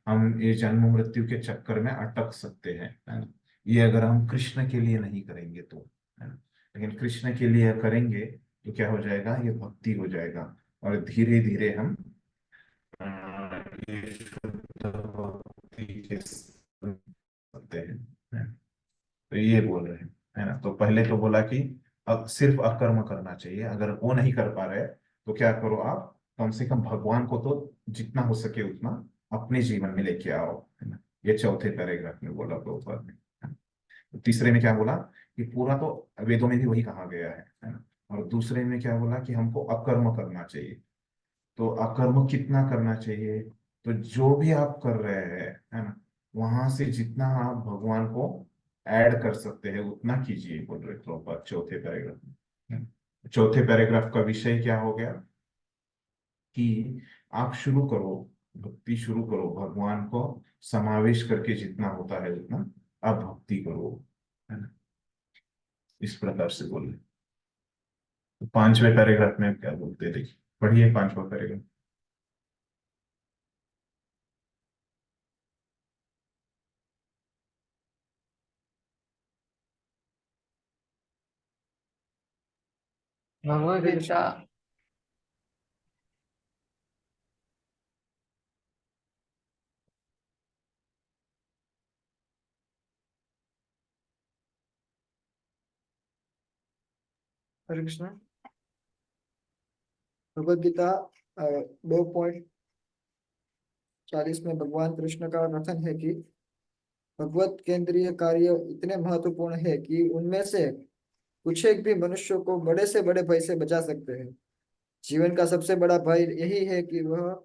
हम ये जन्म मृत्यु के चक्कर में अटक सकते हैं, है ना। ये अगर हम कृष्ण के लिए नहीं करेंगे तो, है ना। लेकिन कृष्ण के लिए करेंगे तो क्या हो जाएगा, ये भक्ति हो जाएगा, और धीरे धीरे हम अ, ये शुद्ध भक्ति के सकते हैं, है। तो ये बोल रहे हैं, है ना। तो पहले तो बोला कि अब सिर्फ अकर्म करना चाहिए, अगर वो नहीं कर पा रहे तो क्या करो, आप कम से कम भगवान को तो जितना हो सके उतना अपने जीवन में लेके आओ, है ना। ये चौथे पैराग्राफ में बोला प्रभुपाद ने, है ना। तो तीसरे में क्या बोला कि पूरा तो वेदों में भी वही कहा गया है ना। और दूसरे में क्या बोला कि हमको अकर्म करना चाहिए। तो अकर्म कितना करना चाहिए, तो जो भी आप कर रहे हैं, है ना, वहां से जितना आप भगवान को ऐड कर सकते हैं उतना कीजिए, बोल रहे प्रभुपाद चौथे पैराग्राफ में। चौथे पैराग्राफ का विषय क्या हो गया कि आप शुरू करो, भक्ति शुरू करो, भगवान को समावेश करके जितना होता है उतना आप भक्ति करो, है ना। इस प्रकार से बोले। तो 5वें पैराग्राफ में क्या बोलते हैं, देखिए पढ़िए 5वां पैराग्राफ। भगवद हरे गीता। कृष्ण। हरे कृष्ण। भगवद गीता 2.40 में भगवान कृष्ण का कथन है कि भगवत केंद्रीय कार्य इतने महत्वपूर्ण है कि उनमें से कुछ एक भी मनुष्य को बड़े से बड़े भय से बचा सकते हैं। जीवन का सबसे बड़ा भय यही है कि वह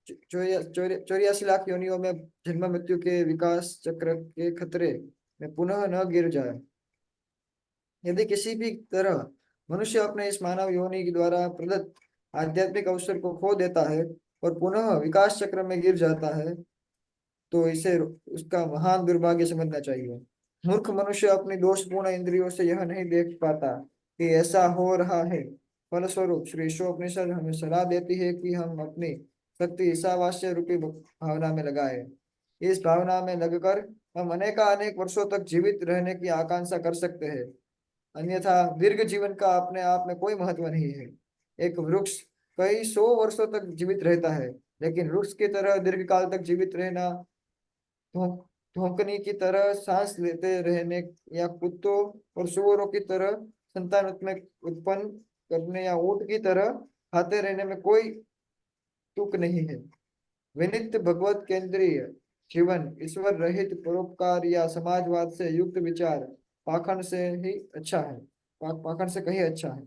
84 लाख योनियों में जन्म मृत्यु के विकास चक्र के खतरे में पुनः न गिर जाए। यदि किसी भी तरह मनुष्य अपने इस मानव योनि के द्वारा प्रदत्त आध्यात्मिक अवसर को खो देता है और पुनः विकास चक्र में गिर जाता है, तो इसे उसका महान दुर्भाग्य समझना चाहिए। मूर्ख मनुष्य अपनी दोषपूर्ण इंद्रियों से यह नहीं देख पाता कि ऐसा हो रहा है। फलस्वरूप श्री ईशोपनिषद हमें सलाह देती है कि हम अपनी शक्ति ईशावास्य रूपी भावना में लगाए। इस भावना में लगकर हम अनेक वर्षों तक जीवित रहने की आकांक्षा कर सकते हैं। अन्यथा दीर्घ जीवन का अपने आप में कोई महत्व नहीं है। एक वृक्ष कई 100 वर्षों तक जीवित रहता है, लेकिन वृक्ष की तरह दीर्घ काल तक जीवित रहना, धोंकनी की तरह सांस लेते रहने, या कुत्तों और सुअरों की तरह संतान उत्पन्न करने, या ऊंट की तरह खाते रहने में कोई तुक नहीं है। विनित भगवत केंद्रीय जीवन ईश्वर रहित परोपकार या समाजवाद से युक्त विचार पाखंड से ही अच्छा है, पाखंड से कहीं अच्छा है।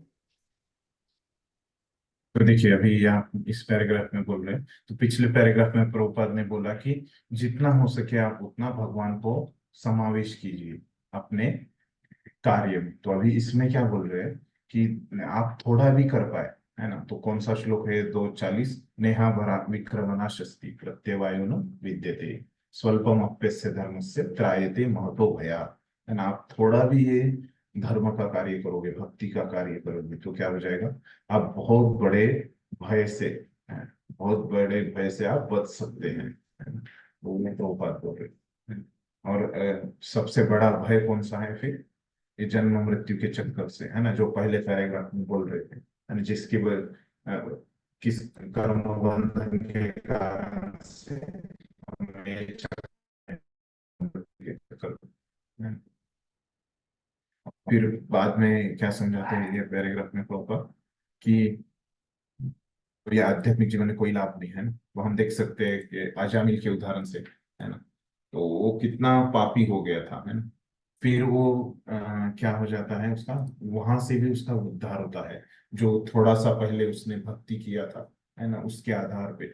तो देखिए अभी यहाँ इस पैराग्राफ में बोल रहे हैं, तो पिछले पैराग्राफ में प्रभुपाद ने बोला कि जितना हो सके आप उतना भगवान को समावेश कीजिए अपने कार्य में। तो अभी इसमें क्या बोल रहे हैं कि आप थोड़ा भी कर पाए, है ना। तो कौन सा श्लोक है, 2:40, नेहा भरा विक्रमणा शस्ति प्रत्यवायुन विद्यते स्वल्पम अप्यस्य धर्मस्य त्रायते महतो भया, है ना। आप थोड़ा भी ये धर्म का कार्य करोगे, भक्ति का कार्य करोगे, तो क्या हो जाएगा, आप बहुत बड़े भय से, है, बहुत बड़े भय से आप बच सकते हैं, है ना। वो मैं तो बात बोल रहे हैं। और सबसे बड़ा भय कौन सा है फिर, ये जन्म मृत्यु के चक्कर से, है ना, जो पहले पैराग्राफ में बोल रहे थे, है ना, जिसकी किस कर्म बंधन के कारण से हमें ये के चक्कर, है। फिर बाद में क्या समझाते हैं ये पैराग्राफ में प्रॉपर कि ये आध्यात्मिक जीवन में कोई लाभ नहीं है ना। वो हम देख सकते हैं कि अजामिल के उदाहरण से, है ना, तो वो कितना पापी हो गया था, है ना। फिर वो क्या हो जाता है उसका, वहां से भी उसका उद्धार होता है, जो थोड़ा सा पहले उसने भक्ति किया था, है ना, उसके आधार पे,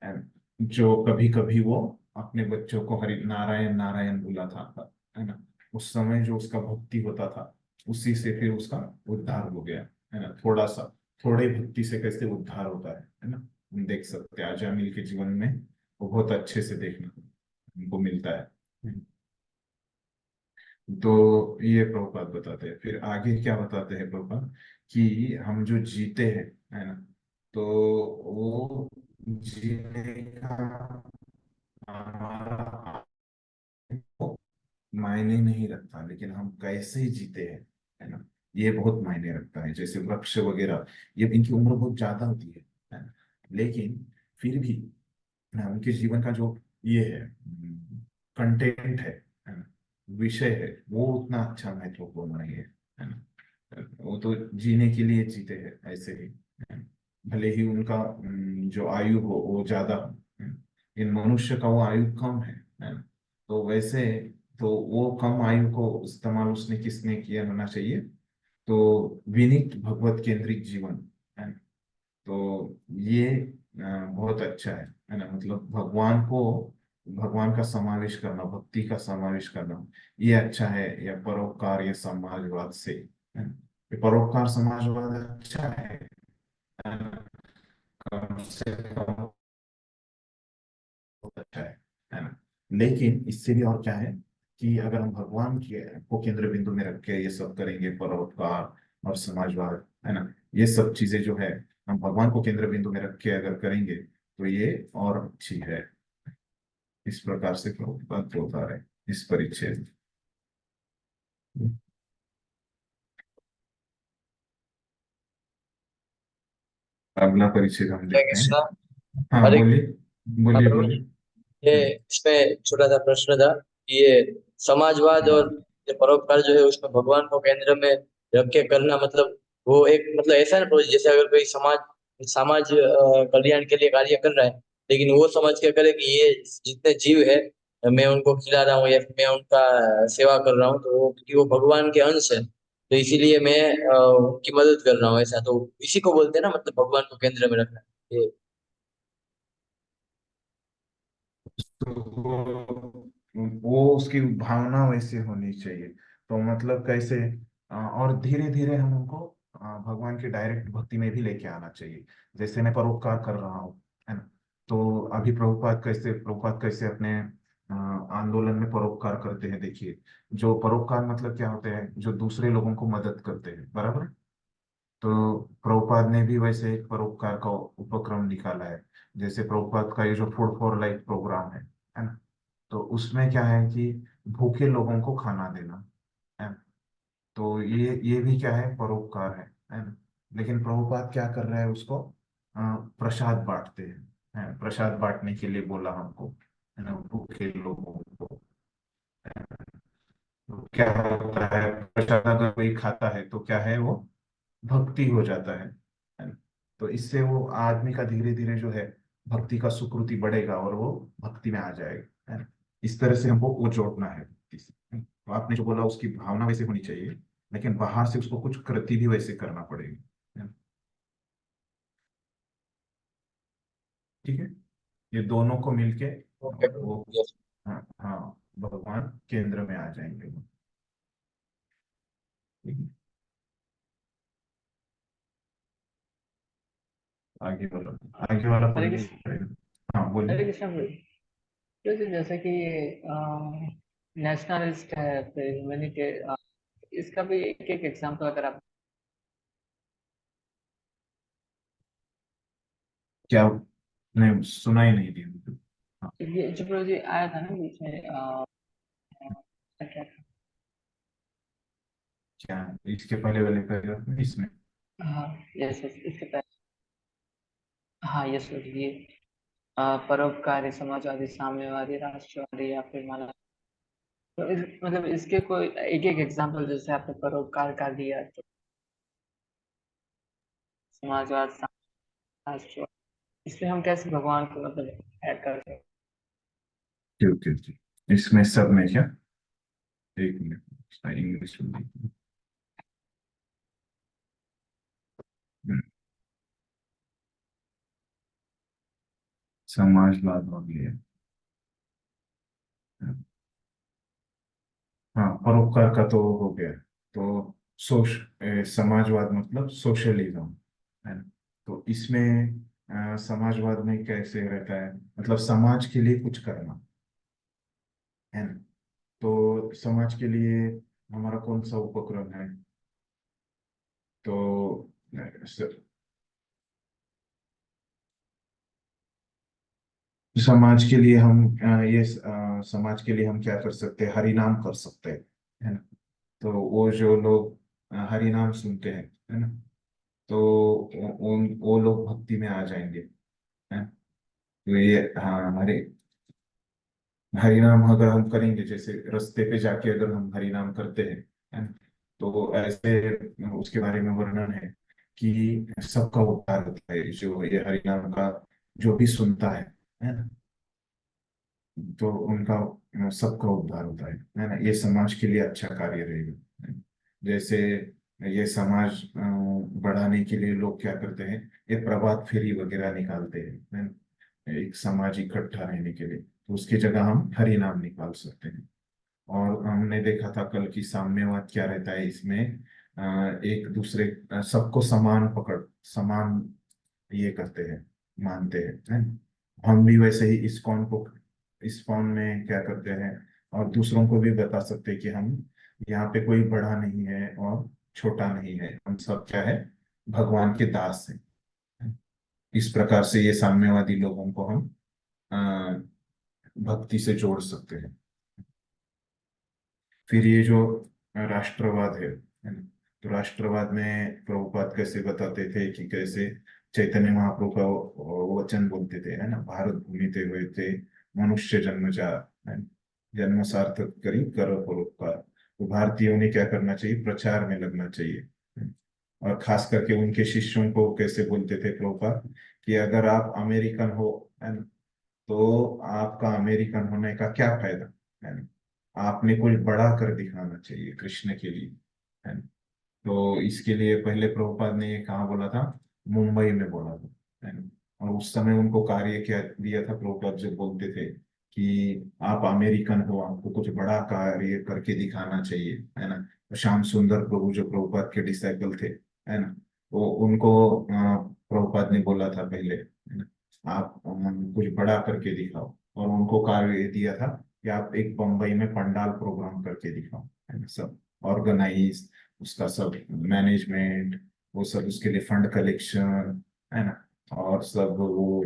है ना। जो कभी कभी वो अपने बच्चों को हरि नारायण नारायण बुलाता था, है ना, उस समय जो उसका भक्ति होता था, उसी से फिर उसका उद्धार हो गया, है ना। थोड़ा सा, थोड़े भक्ति से कैसे उद्धार होता है ना। हम देख सकते हैं अजामिल के जीवन में, वो बहुत अच्छे से देखना हमको मिलता है। तो ये प्रभुपाद बताते हैं। फिर आगे क्या बताते हैं प्रभुपाद, कि हम जो जीते हैं, है ना, तो वो जीने का हमारा मायने नहीं रखता, लेकिन हम कैसे जीते हैं, है ना, ये बहुत मायने रखता है। जैसे वृक्ष वगैरह, ये इनकी उम्र बहुत ज्यादा होती है ना, लेकिन फिर भी ना, उनके जीवन का जो ये है कंटेंट है ना, विषय है, वो उतना अच्छा महत्वपूर्ण नहीं है ना। वो तो जीने के लिए जीते हैं ऐसे ही, है ना। भले ही उनका जो आयु हो वो ज्यादा हो, है ना, इन मनुष्य का वो आयु कम है ना। तो वैसे, तो वो कम आयु को इस्तेमाल उसने किसने किया होना चाहिए, तो विनीत भगवत केंद्रित जीवन, है ना। तो ये बहुत अच्छा है ना। मतलब भगवान का समावेश करना, भक्ति का समावेश करना, ये अच्छा है, या परोपकार या समाजवाद से, है ना। ये परोपकार समाजवाद अच्छा है ना, कम से कम बहुत अच्छा है ना। लेकिन इससे भी और क्या है, कि अगर हम भगवान के को केंद्र बिंदु में रख के ये सब करेंगे, परोपकार और समाजवाद, है ना। ये सब चीजें जो है हम भगवान को केंद्र बिंदु में रख के अगर करेंगे तो ये और अच्छी है। इस प्रकार से प्रभुपाद होता है इस परिच्छेद। अगला परिच्छेद हम हरे देखते हैं। कृष्णा। हाँ हरे बोलिए, बोलिए प्रभु बोलिए। जी, ये इसमें छोटा सा प्रश्न था कि ये समाजवाद और ये परोपकार जो है उसमें भगवान को केंद्र में रख के करना, मतलब वो एक मतलब ऐसा है ना प्रभु जी, जैसे अगर कोई समाज कल्याण के लिए कार्य कर रहा है, लेकिन वो समझ के करे कि ये जितने जीव है मैं उनको खिला रहा हूँ या फिर मैं उनका सेवा कर रहा हूँ, तो वो क्योंकि वो भगवान के अंश है तो इसीलिए मैं उनकी मदद कर रहा हूँ, ऐसा तो इसी को बोलते हैं ना, मतलब भगवान को केंद्र में रखना ये। तो वो उसकी भावना वैसे होनी चाहिए। तो मतलब कैसे और धीरे धीरे हम उनको भगवान की डायरेक्ट भक्ति में भी लेके आना चाहिए। जैसे मैं परोपकार कर रहा हूँ, है ना। तो अभी प्रभुपाद कैसे अपने आंदोलन में परोपकार करते हैं, देखिए। जो परोपकार मतलब क्या होते हैं, जो दूसरे लोगों को मदद करते हैं, बराबर। तो प्रभुपाद ने भी वैसे एक परोपकार का उपक्रम निकाला है। जैसे प्रभुपाद का ये जो फूड फॉर लाइफ प्रोग्राम है ना। तो उसमें क्या है कि भूखे लोगों को खाना देना, है ना। तो ये भी क्या है, परोपकार है ना। लेकिन प्रभुपाद क्या कर रहे हैं, उसको प्रसाद बांटते हैं, है, प्रसाद बांटने के लिए बोला हमको, है ना, भूखे लोगों को। तो क्या होता है, प्रसाद अगर कोई खाता है तो क्या है वो भक्ति हो जाता है ना। तो इससे वो आदमी का धीरे धीरे जो है भक्ति का सुकृति बढ़ेगा और वो भक्ति में आ जाएगा, है ना। इस तरह से हमको वो जोड़ना है भक्ति से। तो आपने जो बोला उसकी भावना वैसे होनी चाहिए, लेकिन बाहर से उसको कुछ कृति भी वैसे करना पड़ेगी, है ना? ठीक है। ये दोनों को मिलके ओके वो, यस। हाँ हाँ, भगवान केंद्र में आ जाएंगे वो। ठीक है। आगे वाला, आगे वाला हरे पढ़िए। कृष्ण। हाँ हरे बोलिए। कृष्ण भाई। जैसे कि नेशनलिस्ट है, फिर ह्यूमैनिटी, इसका भी एक एक एग्जांपल अगर आप। क्या, नहीं सुना ही नहीं दिया मुझे। हाँ, ये जो प्रोजेक्ट आया था ना बीच में, क्या था? क्या इसके पहले वाले पैराग्राफ में इसमें। हाँ, यस यस, इसके पहले। हाँ यस, ये परोपकारी, समाजवादी, साम्यवादी, राष्ट्रवादी, या फिर माना तो मतलब इसके कोई एक एक एग्जांपल, जैसे आपने परोपकार का दिया, तो समाजवाद, राष्ट्रवाद, इसमें हम कैसे भगवान को मतलब ऐड कर सकते हैं? ठीक ठीक ठीक। इसमें सब में क्या, एक मिनट इंग्लिश में देखिए। समाजवाद हो गया। हाँ, परोपकार का तो हो गया। तो समाजवाद मतलब सोशलिज्म, है ना। तो इसमें समाजवाद में कैसे रहता है, मतलब समाज के लिए कुछ करना, है ना। तो समाज के लिए हमारा कौन सा उपक्रम है, तो समाज के लिए हम समाज के लिए हम क्या कर सकते हैं, हरि नाम कर सकते हैं, है ना। तो वो जो लोग हरि नाम सुनते हैं, है ना, तो वो लोग भक्ति में आ जाएंगे, है। तो ये हाँ, हरे हरि नाम अगर हम करेंगे, जैसे रास्ते पे जाके अगर हम हरि नाम करते हैं, है ना, तो ऐसे उसके बारे में वर्णन है कि सबका उद्धार होता है, जो ये हरि नाम का जो भी सुनता है ना, तो उनका सबका उद्धार होता है ना। ये समाज के लिए अच्छा कार्य रहेगा, है ना? जैसे ये समाज बढ़ाने के लिए लोग क्या करते हैं, ये प्रभात फेरी वगैरह निकालते हैं, है ना? एक समाज इकट्ठा रहने के लिए, तो उसकी जगह हम हरि नाम निकाल सकते हैं। और हमने देखा था कल की साम्यवाद क्या रहता है इसमें, एक दूसरे सबको समान ये करते हैं, मानते हैं, हम भी वैसे ही इस्कॉन में क्या करते हैं, और दूसरों को भी बता सकते हैं कि हम यहाँ पे कोई बड़ा नहीं है और छोटा नहीं है, हम सब क्या है, भगवान के दास हैं। इस प्रकार से ये साम्यवादी लोगों को हम अ, भक्ति से जोड़ सकते हैं। फिर ये जो राष्ट्रवाद है ना, तो राष्ट्रवाद में प्रभुपाद कैसे बताते थे कि कैसे चैतन्य महाप्रभु का वो वचन बोलते थे, है ना, भारत भूमि ते हुए थे मनुष्य जन्म जा, है ना, जन्म सार्थक करी कर परोपकार। तो भारतीयों ने क्या करना चाहिए, प्रचार में लगना चाहिए। और खास करके उनके शिष्यों को कैसे बोलते थे प्रभुपाद कि अगर आप अमेरिकन हो, है ना, तो आपका अमेरिकन होने का क्या फायदा, है ना, आपने कुछ बड़ा कर दिखाना चाहिए कृष्ण के लिए, है ना। तो इसके लिए पहले प्रभुपाद ने ये कहाँ बोला था, मुंबई में बोला था, है ना। और उस समय उनको कार्य क्या दिया था प्रभुपाद, जब बोलते थे कि आप अमेरिकन हो, आपको कुछ बड़ा कार्य करके दिखाना चाहिए, है ना। तो श्याम सुंदर प्रभु जो प्रभुपाद के डिसाइपल थे, है ना, तो उनको प्रभुपाद ने बोला था पहले, है ना, आप कुछ बड़ा करके दिखाओ। और उनको कार्य ये दिया था कि आप एक बम्बई में पंडाल प्रोग्राम करके दिखाओ, है ना, सब ऑर्गेनाइज, उसका सब मैनेजमेंट, वो सब, उसके लिए फंड कलेक्शन, है ना, और सब वो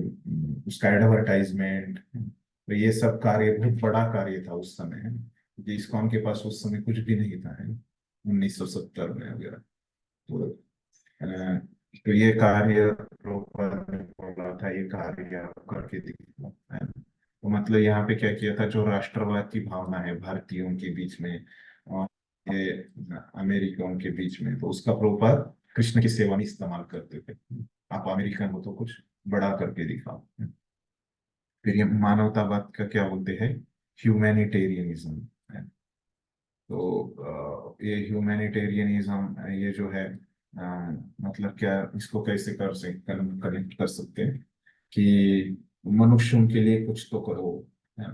उसका एडवर्टाइजमेंट। तो ये सब कार्य बहुत बड़ा कार्य था उस समय, है ना, क्योंकि इस्कॉन के पास उस समय कुछ भी नहीं था, है ना, 1970 में वगैरह। तो अ, तो ये कार्य प्रभुपाद ने बोला था, ये कार्य आप करके दिखाओ, है ना। तो मतलब यहाँ पे क्या किया था, जो राष्ट्रवाद की भावना है भारतीयों के बीच में और ये अमेरिकन के बीच में, तो उसका प्रभुपाद कृष्ण की सेवा में इस्तेमाल करते थे। आप अमेरिकन हो तो कुछ बड़ा करके दिखाओ। फिर ये मानवतावाद का क्या बोलते हैं, ह्यूमैनिटेरियनिज्म, है। तो ये ह्यूमैनिटेरियनिज्म ये जो है, मतलब क्या, इसको कैसे कर से कनेक्ट कर सकते हैं कि मनुष्यों के लिए कुछ तो करो, है।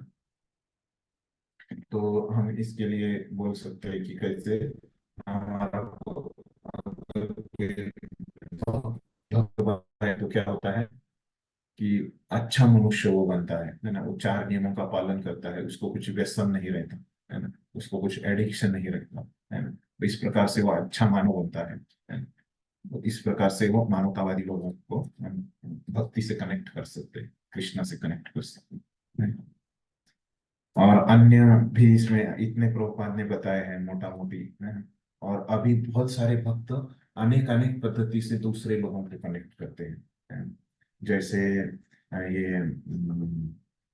तो हम इसके लिए बोल सकते हैं कि कैसे हमारा अगर कोई भक्त बनता है तो क्या होता है कि अच्छा मनुष्य वो बनता है ना, वो चार नियमों का पालन करता है, उसको कुछ व्यसन नहीं रहता, है ना, उसको कुछ एडिक्शन नहीं रहता, है ना। तो इस प्रकार से वो अच्छा मानव बनता है ना। तो इस प्रकार से वो मानवतावादी लोगों को हम भक्ति से कनेक्ट कर सकते हैं, कृष्णा से कनेक्ट कर सकते हैं। और अन्य भी इसमें इतने प्रभुपाद ने बताए हैं मोटा मोटी, है ना। और अभी बहुत सारे भक्त अनेक अनेक पद्धति से दूसरे लोगों को कनेक्ट करते हैं, है ना। जैसे ये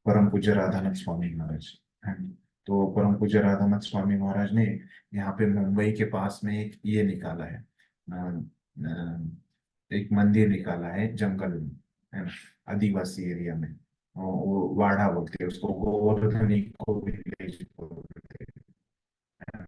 परम पूज्य राधानाथ स्वामी महाराज, है ना। तो परम पूज्य राधानाथ स्वामी महाराज ने यहाँ पे मुंबई के पास में एक ये निकाला है, एक मंदिर निकाला है जंगल में, है ना, आदिवासी एरिया में। वो वाड़ा बोलते हैं उसको, गोवर्धन इको विलेज बोलते हैं।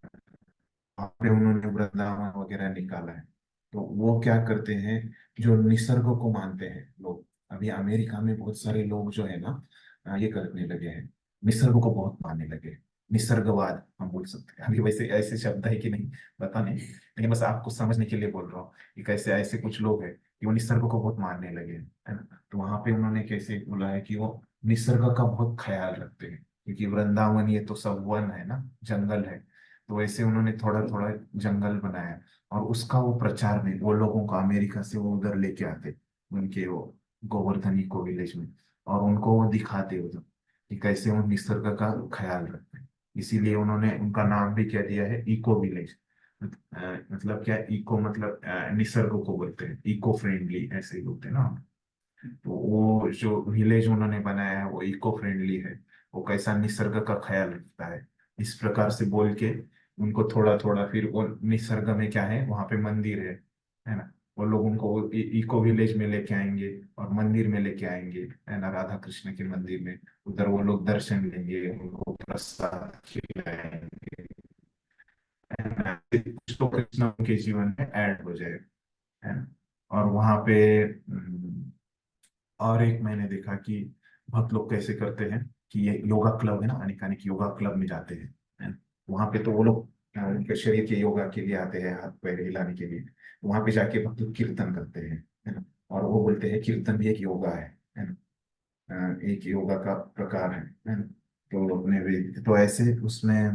वहाँ पे उन्होंने वृंदावन वगैरह निकाला है। तो वो क्या करते हैं, जो निसर्ग को मानते हैं लोग, अभी अमेरिका में बहुत सारे लोग जो है ना, ये करने लगे हैं, निसर्ग को बहुत मानने लगे हैं। निसर्गवाद हम बोल सकते हैं, अभी वैसे ऐसे शब्द है कि नहीं पता नहीं, लेकिन बस आपको समझने के लिए बोल रहा हूँ कि कैसे ऐसे कुछ लोग हैं कि वो निसर्ग को बहुत मानने लगे हैं, है ना। तो वहां पे उन्होंने कैसे बोला है कि वो निसर्ग का बहुत ख्याल रखते हैं, क्योंकि वृंदावन ये तो सब वन है ना, जंगल है। तो वैसे उन्होंने थोड़ा थोड़ा जंगल बनाया, और उसका वो प्रचार में वो लोगों को अमेरिका से वो उधर लेके आते, उनके वो गोवर्धन इको विलेज में, और उनको वो दिखाते उधर कि कैसे वो निसर्ग का ख्याल रखते हैं। इसीलिए उन्होंने उनका नाम भी क्या दिया है, इको विलेज। मतलब क्या, इको मतलब निसर्ग को बोलते हैं, इको फ्रेंडली ऐसे ही बोलते हैं ना। तो वो जो विलेज उन्होंने बनाया है वो इको फ्रेंडली है, वो कैसा निसर्ग का ख्याल रखता है, इस प्रकार से बोल के उनको थोड़ा थोड़ा, फिर वो निसर्ग में क्या है, वहां पे मंदिर है ना। वो लोग उनको वो इको विलेज में लेके आएंगे और मंदिर में लेके आएंगे, है ना, राधा कृष्ण के मंदिर में। उधर वो लोग दर्शन लेंगे, उनको प्रसाद खिलाएंगे, है ना। कुछ तो कृष्ण उनके जीवन में ऐड हो जाए, है ना। और वहां पे और एक मैंने देखा कि बहुत लोग कैसे करते हैं कि ये योगा क्लब है ना, अनेक अनेक योगा क्लब में जाते हैं, है ना। वहां पे तो वो लोग उनके शरीर के योगा के लिए आते हैं, हाथ पैर हिलाने के लिए। वहां पे जाके भक्त लोग कीर्तन करते हैं, है ना। और वो बोलते हैं कीर्तन भी एक योगा है ना। एक योगा का प्रकार है ना। तो अपने वे तो ऐसे उसमें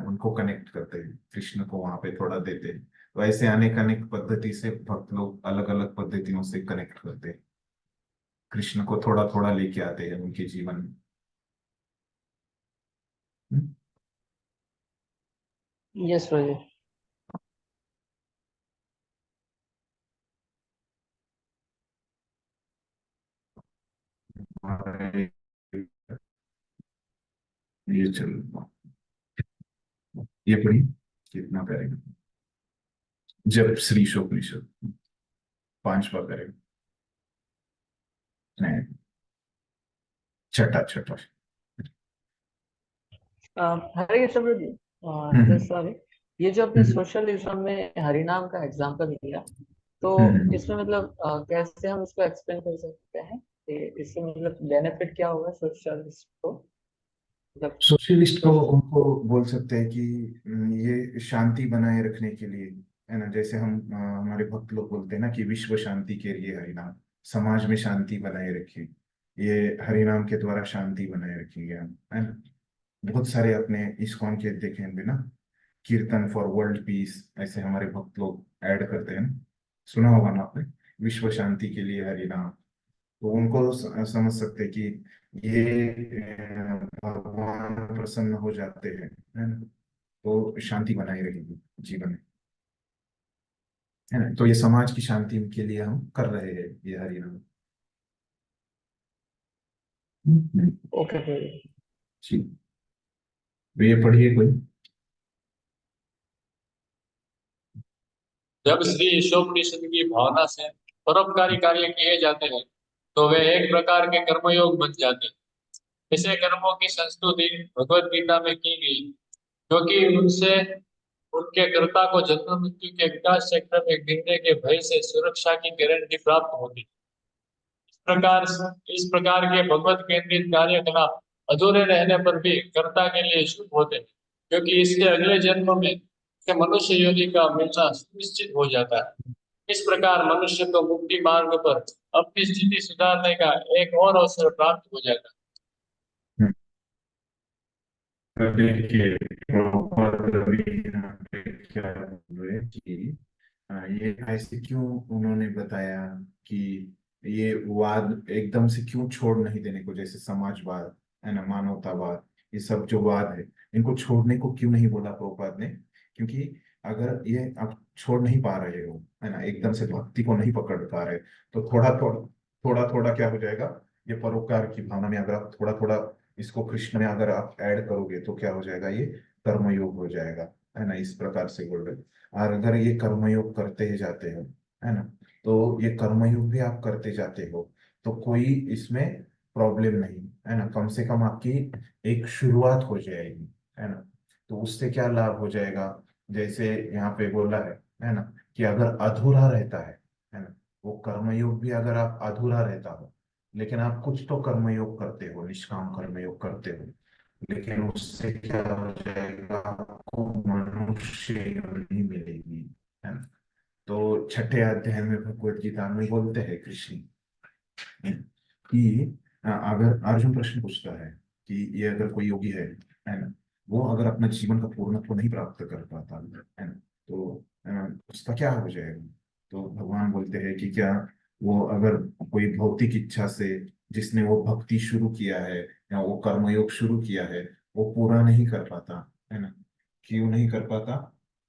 उनको कनेक्ट करते हैं, कृष्ण को वहां पे थोड़ा देते हैं। तो ऐसे अनेक अनेक पद्धति से भक्त लोग अलग अलग पद्धतियों से कनेक्ट करते हैं, कृष्ण को थोड़ा थोड़ा लेके आते हैं उनके जीवन में। हम्म? यस प्रभु। हमारे ये चल ये पढ़ी कितना करेगा, जब श्री शोकनिषद 5वां करेगा, नहीं छठा छठा। हरे कृष्ण प्रभु जी। हम्म सॉरी, ये जो अपने हम्म सोशलिज्म में हरिनाम का एग्जांपल दिया, तो हम्म इसमें मतलब कैसे हम इसको एक्सप्लेन कर सकते हैं कि इससे मतलब बेनिफिट क्या होगा सोशलिस्ट को, मतलब सोशलिस्ट को सोश उनको बोल सकते हैं कि ये शांति बनाए रखने के लिए, है ना, जैसे हम हमारे भक्त लोग बोलते हैं ना कि विश्व शांति के लिए हरिनाम, समाज में शांति बनाए रखिए, ये हरिनाम के द्वारा शांति बनाए रखेंगे हम, है ना। बहुत सारे अपने इस्कॉन के देखे होंगे ना, कीर्तन फॉर वर्ल्ड पीस, ऐसे हमारे भक्त लोग ऐड करते हैं ना, सुना होगा ना आपने, विश्व शांति के लिए हरिनाम। तो उनको समझ सकते हैं कि ये भगवान प्रसन्न हो जाते हैं, है ना, तो शांति बनाई रहेगी जीवन में, है ना, तो ये समाज की शांति के लिए हम कर रहे हैं ये हरिनाम। ओके प्रभु। ठीक, तो ये पढ़िए कोई। जब श्री ईशोपनिषद की भावना से परोपकारी कार्य किए जाते हैं तो वे एक प्रकार के कर्मयोग बन जाते हैं। ऐसे कर्मों की संस्तुति भगवत गीता में की गई, क्योंकि उनसे उनके कर्ता को जन्म मृत्यु के विकास चक्र में गिरने के भय से सुरक्षा की गारंटी प्राप्त होती है। प्रकार इस प्रकार के भगवत केंद्रित कार्यकलाप अधूरे रहने पर भी कर्ता के लिए शुभ होते हैं, क्योंकि इसके अगले जन्म में उसे मनुष्य योनि का मिलना सुनिश्चित हो जाता है। इस प्रकार मनुष्य को मुक्ति मार्ग पर अपनी स्थिति सुधारने का एक और अवसर प्राप्त हो जाता देखिए प्रभुपाद अभी यहाँ पे क्या बोल रहे हैं कि ये ऐसे क्यों उन्होंने बताया कि ये वाद एकदम से क्यों छोड़ नहीं देने को, जैसे समाजवाद, है ना, मानवतावाद, ये सब जो वाद है इनको छोड़ने को क्यों नहीं बोला प्रभुपाद ने, क्योंकि अगर ये आप छोड़ नहीं पा रहे हो, है ना, एकदम से भक्ति को नहीं पकड़ पा रहे, तो थोड़ा थोड़ा थोड़ा थोड़ा क्या हो जाएगा, ये परोपकार की भावना में अगर आप थोड़ा थोड़ा इसको कृष्ण में अगर आप ऐड करोगे तो क्या हो जाएगा, ये कर्मयोग हो जाएगा, है ना, इस प्रकार से बोल रहे। और अगर ये कर्मयोग करते ही जाते हो, है ना, तो ये कर्मयोग भी आप करते जाते हो तो कोई इसमें प्रॉब्लम नहीं, है ना, कम से कम आपकी एक शुरुआत हो जाएगी, है ना। तो उससे क्या लाभ हो जाएगा, जैसे यहाँ पे बोला है ना, कि अगर अधूरा रहता है ना, वो कर्मयोग भी अगर आप अधूरा रहता हो, लेकिन आप कुछ तो कर्मयोग करते हो, निष्काम कर्मयोग करते हो, लेकिन उससे क्या हो जाएगा, आपको मनुष्य योनि मिलेगी, है ना। तो छठे अध्याय में भगवत गीता में बोलते हैं कृष्ण कि अगर अर्जुन प्रश्न पूछता है कि ये अगर कोई योगी है ना, वो अगर अपना जीवन का पूर्णत्व नहीं प्राप्त कर पाता, है ना, तो उसका क्या हो जाएगा। तो भगवान बोलते हैं कि क्या वो अगर कोई भौतिक इच्छा से जिसने वो भक्ति शुरू किया है या वो कर्मयोग शुरू किया है वो पूरा नहीं कर पाता, है ना, क्यों नहीं कर पाता,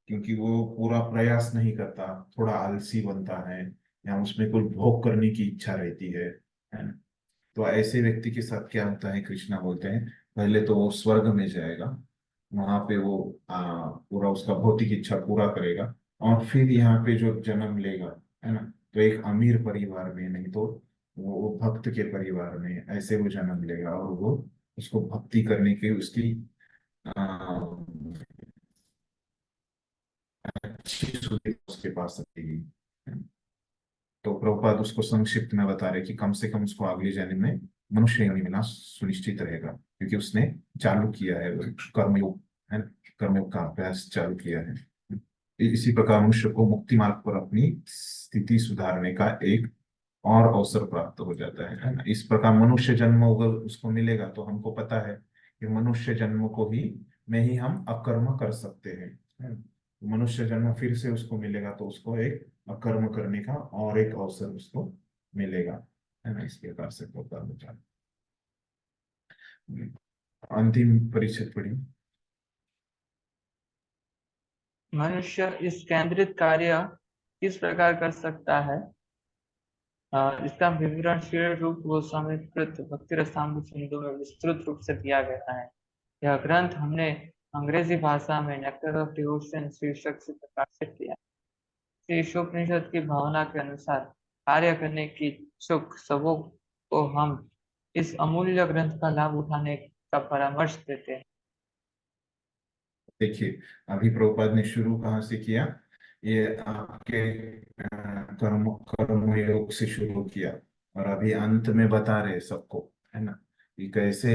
क्योंकि वो पूरा प्रयास नहीं करता, थोड़ा आलसी बनता है या उसमें कोई भोग करने की इच्छा रहती है ना। तो ऐसे व्यक्ति के साथ क्या होता है, कृष्णा बोलते हैं पहले तो वो स्वर्ग में जाएगा, वहां पे वो पूरा उसका भौतिक इच्छा पूरा करेगा, और फिर यहाँ पे जो जन्म लेगा, है ना, तो एक अमीर परिवार में, नहीं तो वो भक्त के परिवार में ऐसे वो जन्म लेगा, और वो उसको भक्ति करने की उसकी आ, अच्छी सुविधा उसके पास रहेगी। तो प्रभुपाद उसको संक्षिप्त में बता रहे कि कम से कम उसको अगले जन्म में मनुष्य योनि मिलना सुनिश्चित रहेगा, क्योंकि उसने चालू किया है कर्मयोग, है ना, कर्मयोग का अभ्यास चालू किया है। इसी प्रकार मनुष्य को मुक्ति मार्ग पर अपनी स्थिति सुधारने का एक और अवसर प्राप्त हो जाता है ना। इस प्रकार मनुष्य जन्म अगर उसको मिलेगा तो हमको पता है कि मनुष्य जन्म को ही में ही हम अकर्म कर सकते हैं, है ना? तो मनुष्य जन्म फिर से उसको मिलेगा तो उसको एक अकर्म करने का और एक अवसर उसको मिलेगा, है ना। इस प्रकार से प्रकार विचार। अंतिम परिच्छेद पढ़ी। मनुष्य इस केंद्रित कार्य किस प्रकार कर सकता है? इसका विवरण श्री रूप गोस्वामी कृत भक्ति रसामृत सिंधु में विस्तृत रूप से दिया गया है। यह ग्रंथ हमने अंग्रेजी भाषा में नेक्टर ऑफ डिवोशन शीर्षक से प्रकाशित किया। श्री ईशोपनिषद की भावना के अनुसार कार्य करने की इच्छुक सबों को हम इस अमूल्य ग्रंथ का लाभ उठाने का परामर्श देते हैं। देखिए, अभी प्रभुपाद ने शुरू कहाँ से किया? ये आपके कर्म कर्म योग से शुरू किया, और अभी अंत में बता रहे सबको, है ना, कि कैसे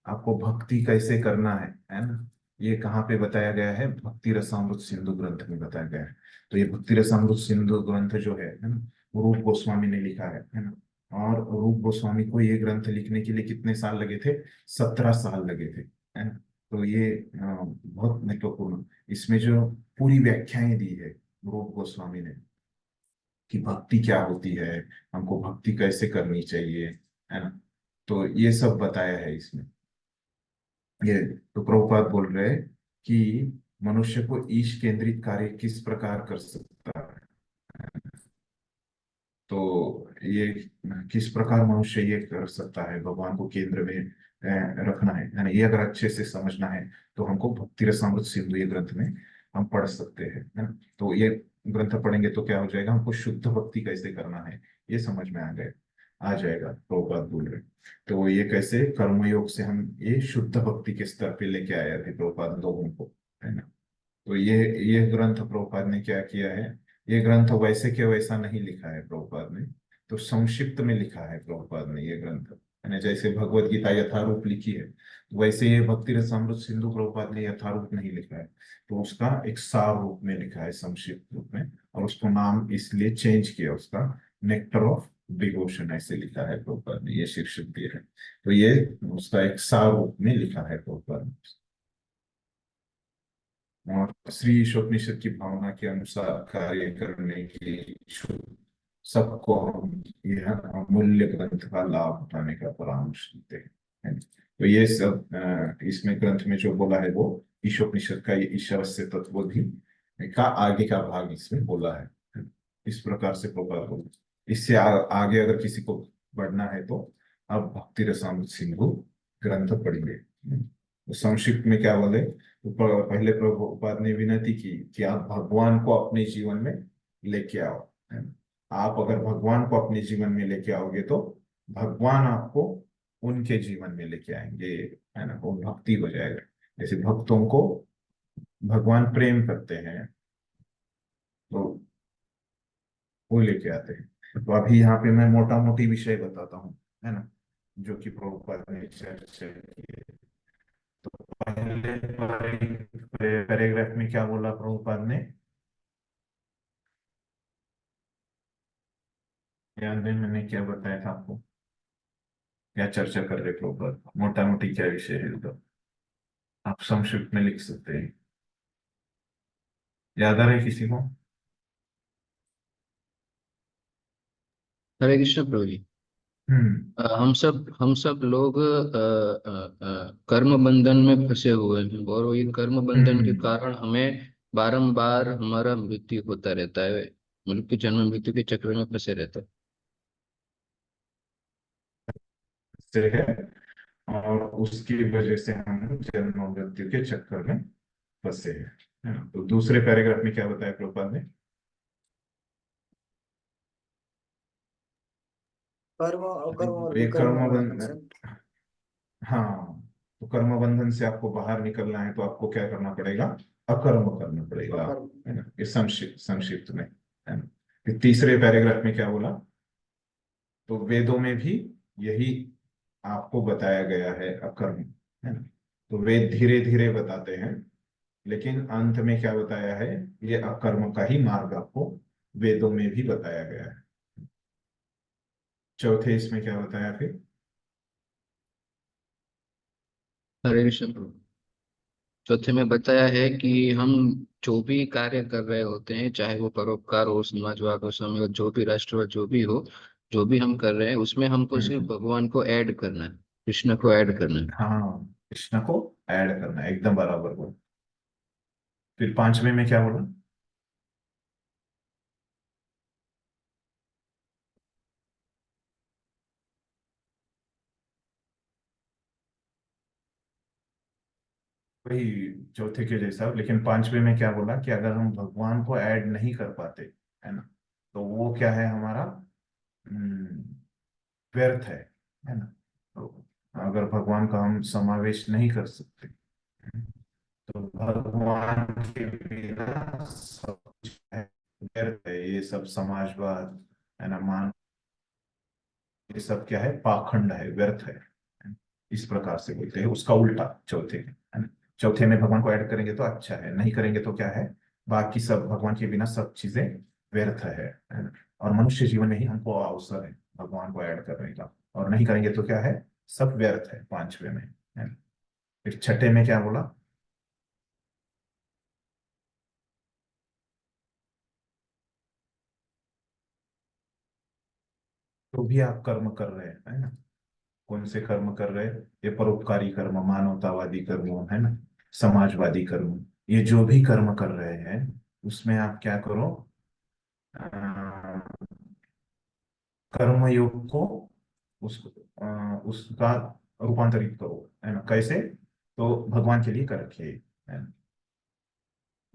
आपको भक्ति कैसे करना है ना। ये कहाँ पे बताया गया है? भक्ति रसामृत सिंधु ग्रंथ में बताया गया है। तो ये भक्ति रसामृत सिंधु ग्रंथ जो है ना, वो रूप गोस्वामी ने लिखा है ना। और रूप गोस्वामी को ये ग्रंथ लिखने के लिए कितने साल लगे थे? 17 साल लगे थे, है ना। तो ये बहुत महत्वपूर्ण, इसमें जो पूरी व्याख्याएं दी है रूप गोस्वामी ने कि भक्ति क्या होती है, हमको भक्ति कैसे करनी चाहिए, है ना। तो ये सब बताया है इसमें। ये तो प्रभुपाद बोल रहे हैं कि मनुष्य को ईश केंद्रित कार्य किस प्रकार कर सकता है। तो ये किस प्रकार मनुष्य ये कर सकता है, भगवान को केंद्र में रखना है ना। ये अगर अच्छे से समझना है तो हमको भक्ति रसामृत सिंधु ये ग्रंथ में हम पढ़ सकते हैं, है ना। तो ये ग्रंथ पढ़ेंगे तो क्या हो जाएगा, हमको शुद्ध भक्ति कैसे करना है ये समझ में आ जाएगा। प्रभुपाद बोल रहे, तो ये कैसे कर्मयोग से हम ये शुद्ध भक्ति के स्तर पे लेके आए थे प्रभुपाद लोगों को, है ना। तो ये ग्रंथ प्रभुपाद ने क्या किया है, ये ग्रंथ वैसे के वैसा नहीं लिखा है प्रभुपाद ने, तो संक्षिप्त में लिखा है प्रभुपाद ने ये ग्रंथ, है ना। जैसे भगवत गीता यथारूप लिखी है, तो वैसे ये भक्ति रसामृत सिंधु प्रभुपाद ने यथारूप नहीं लिखा है, तो उसका एक सार रूप में लिखा है, संक्षिप्त रूप में। और उसको नाम इसलिए चेंज किया, उसका नेक्टर ऑफ डिवोशन ऐसे लिखा है प्रभुपाद ने, ये शीर्षक दिया है। तो ये उसका एक सार रूप में लिखा है प्रभुपाद ने। और श्री ईशोपनिषद की भावना के अनुसार कार्य करने की इच्छुक सबको हम यह अमूल्य ग्रंथ का लाभ उठाने का परामर्श देते हैं, है ना? तो ये सब इसमें ग्रंथ में जो बोला है वो ईशोपनिषद का ये ईशावास्य तत्वोधि का आगे का भाग इसमें बोला है ना? इस प्रकार से प्रभाव बोला। इससे आगे अगर किसी को बढ़ना है तो आप भक्ति रसामृत सिंधु ग्रंथ पढ़िए। तो संक्षिप्त में क्या बोले, तो पहले प्रभुपाद ने विनती की कि आप भगवान को अपने जीवन में लेके आओ, है ना। आप अगर भगवान को अपने जीवन में लेके आओगे तो भगवान आपको उनके जीवन में लेके आएंगे, है ना। वो भक्ति हो जाएगा। जैसे भक्तों को भगवान प्रेम करते हैं तो वो लेके आते हैं। तो अभी यहाँ पे मैं मोटा मोटी विषय बताता हूँ, है ना, जो कि प्रभुपाद ने चर्चा की है। तो पहले पैराग्राफ में क्या बोला प्रभुपाद ने, याद है मैंने क्या बताया था आपको, क्या चर्चा कर रहे प्रभुपाद, मोटा मोटी क्या विषय है, तो आप संक्षिप्त में लिख सकते हैं। याद आ रहा है किसी को? हरे कृष्ण प्रभु जी। हम्म। हम सब लोग कर्म बंधन में फंसे हुए हैं, और ये कर्म बंधन के हम्म। कारण हमें बारंबार हमारा मृत्यु होता रहता है, मृत्यु जन्म मृत्यु के चक्र में फंसे रहते हैं। से है, और उसकी वजह से हम जन्म मृत्यु के चक्कर में फंसे हैं, है ना? तो दूसरे पैराग्राफ में क्या बताया प्रभुपाद ने? कर्म अकर्म और ये विकर्म कर्म बंधन से। बंधन, हाँ, तो कर्म बंधन से आपको बाहर निकलना है तो आपको क्या करना पड़ेगा? अकर्म करना पड़ेगा, अकर्म। है ना। ये संक्षिप्त में, है ना। फिर तीसरे पैराग्राफ में क्या बोला, तो वेदों में भी यही आपको बताया गया है, अकर्म, है ना। तो वेद धीरे धीरे बताते हैं, लेकिन अंत में क्या बताया है, ये अकर्म का ही मार्ग आपको वेदों में भी बताया गया है। चौथे इसमें क्या बताया फिर? हरे कृष्ण प्रभु। चौथे में बताया है कि हम जो भी कार्य कर रहे होते हैं, चाहे वो परोपकार हो, समाजवाद हो, साम्यवाद, जो भी राष्ट्रवाद, जो भी हो, जो भी हम कर रहे हैं उसमें हमको सिर्फ हम्म, भगवान को ऐड करना है, कृष्ण को ऐड करना है। हाँ, कृष्ण को ऐड करना है, एकदम बराबर बोल। फिर पांचवे में क्या बोला? वही चौथे के जैसा, लेकिन पांचवे में क्या बोला कि अगर हम भगवान को ऐड नहीं कर पाते, है ना, तो वो क्या है हमारा, हम्म, व्यर्थ है ना। तो अगर भगवान का हम समावेश नहीं कर सकते, तो भगवान के बिना सब कुछ है, व्यर्थ है। ये सब समाजवाद, है ना, मान, ये सब क्या है, पाखंड है, व्यर्थ है। इस प्रकार से बोलते हैं, उसका उल्टा चौथे में, है ना। चौथे में भगवान को ऐड करेंगे तो अच्छा है, नहीं करेंगे तो क्या है, बाकी सब भगवान के बिना सब चीजें व्यर्थ है ना। और मनुष्य जीवन में ही हमको अवसर है भगवान को ऐड करने का, और नहीं करेंगे तो क्या है, सब व्यर्थ है, पांचवे में, है ना। फिर छठे में क्या बोला? तो भी आप कर्म कर रहे हैं, है ना। कौन से कर्म कर रहे हैं? ये परोपकारी कर्म, मानवतावादी कर्म, है ना, समाजवादी कर्म। ये जो भी कर्म कर रहे हैं उसमें आप क्या करो, अ, कर्मयोग को, उसको उसका रूपांतरित करो, है ना। कैसे? तो भगवान के लिए कर रखिए, है ना।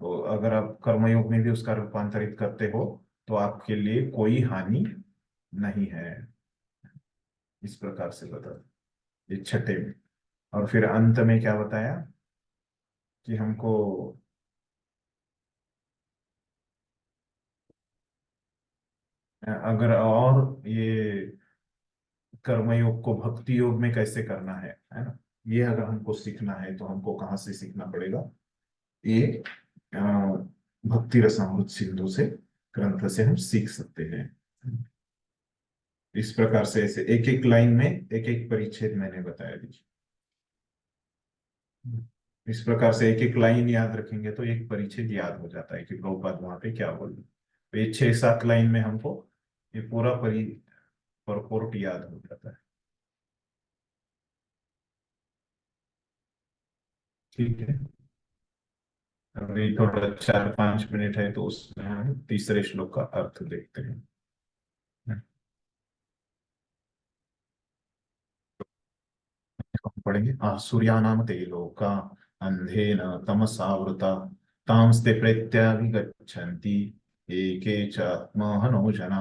तो अगर आप कर्मयोग में भी उसका रूपांतरित करते हो तो आपके लिए कोई हानि नहीं है। इस प्रकार से बता, ये छठे में। और फिर अंत में क्या बताया कि हमको, अगर और ये कर्मयोग को भक्ति योग में कैसे करना है ना, ये अगर हमको सीखना है तो हमको कहाँ से सीखना पड़ेगा? ये अ, भक्ति रसामृत सिंधु से, ग्रंथ से हम सीख सकते हैं। इस प्रकार से ऐसे एक एक लाइन में एक एक परिच्छेद मैंने बताया, दीजिए। इस प्रकार से एक एक लाइन याद रखेंगे तो एक परिच्छेद याद हो जाता है कि प्रभुपाद वहां पे क्या बोल रहे। तो ये 6-7 लाइन में हमको ये पूरा परपोर्ट याद हो जाता है। ठीक है, अभी थोड़ा 4-5 मिनट है तो उसमें हम तीसरे श्लोक का अर्थ देखते हैं। हम पढ़ेंगे, सूर्यानाम ते लोका अंधेन तमसावृता तांस्ते प्रत्याभिगच्छन्ति एके च आत्महनो जना।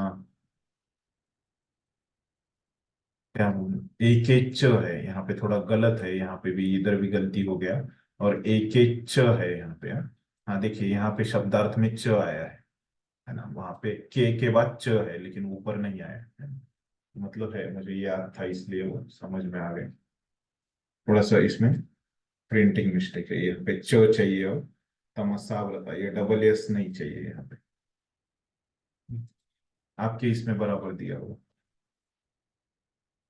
क्या बोलूं, एक एक च है यहाँ पे, थोड़ा गलत है, यहाँ पे भी, इधर भी गलती हो गया। और एक एक च है यहाँ पे, हाँ। हाँ, देखिए यहाँ पे शब्दार्थ में च आया है ना, वहां पे के बाद च है लेकिन ऊपर नहीं आया है ना? मतलब है, मुझे याद था इसलिए वो समझ में आ गया। थोड़ा सा इसमें प्रिंटिंग मिस्टेक है, यहाँ पे च चाहिए और तमसा व्रता, ये डबल एस नहीं चाहिए यहाँ पे। आपके इसमें बराबर दिया हुआ।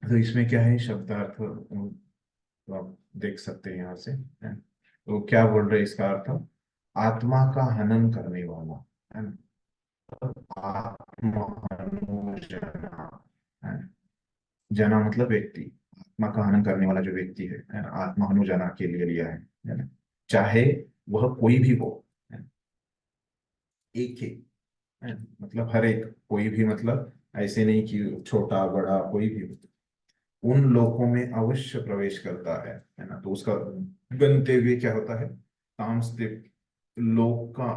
तो इसमें क्या है, शब्दार्थ तो आप देख सकते हैं यहाँ से, है। तो क्या बोल रहे हैं इसका अर्थ? आत्मा का हनन करने वाला, है ना। आत्मा जना, है। जना मतलब व्यक्ति, आत्मा का हनन करने वाला जो व्यक्ति है ना, आत्मा जना के लिए लिया है ना। चाहे वह कोई भी हो, है ना, एक ही, है ना? मतलब हर एक, कोई भी मतलब ऐसे नहीं कि छोटा बड़ा कोई भी हो, उन लोकों में अवश्य प्रवेश करता है ना। तो उसका बनते हुए क्या होता है, तामस्ते लोका,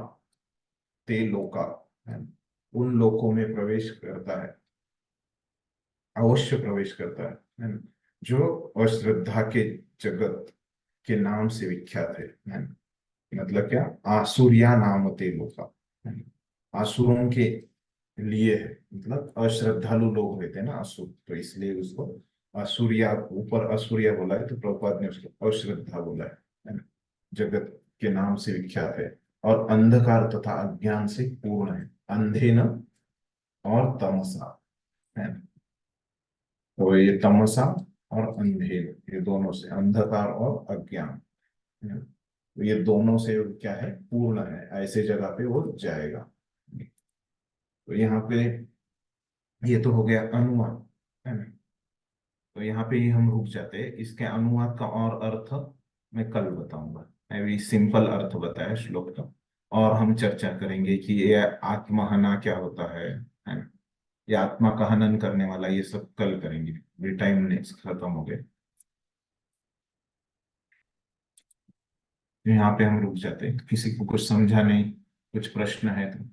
ते लोका, है ना? उन लोकों में प्रवेश करता है, अवश्य प्रवेश करता है ना, जो अश्रद्धा के जगत के नाम से विख्यात है ना। मतलब क्या, आसुरिया नाम ते लोका, है ना? आसुरों के लिए है, मतलब अश्रद्धालु लोग होते हैं ना असुर, तो इसलिए उसको असुरिया, ऊपर असुरिया बोला है तो प्रभुपाद ने उसको अश्रद्धा बोला है ना। जगत के नाम से विख्यात है और अंधकार तथा अज्ञान से पूर्ण है, अंधे न और तमसा, है ना। तो ये तमसा और अंधेर, ये दोनों से, अंधकार और अज्ञान, है ना। तो ये दोनों से क्या है, पूर्ण है, ऐसे जगह पे वो जाएगा। तो यहाँ पे ये तो हो गया अनुवाद, है ना। तो यहाँ पे ही हम रुक जाते हैं। इसके अनुवाद का और अर्थ मैं कल बताऊंगा। अभी सिंपल अर्थ बताया श्लोक का, और हम चर्चा करेंगे कि ये आत्महना क्या होता है ना। ये आत्मा का हनन करने वाला, ये सब कल करेंगे। ये टाइम नेक्स्ट खत्म हो गया। यहाँ पे हम रुक जाते हैं। किसी को कुछ समझा नहीं, कुछ प्रश्न है तो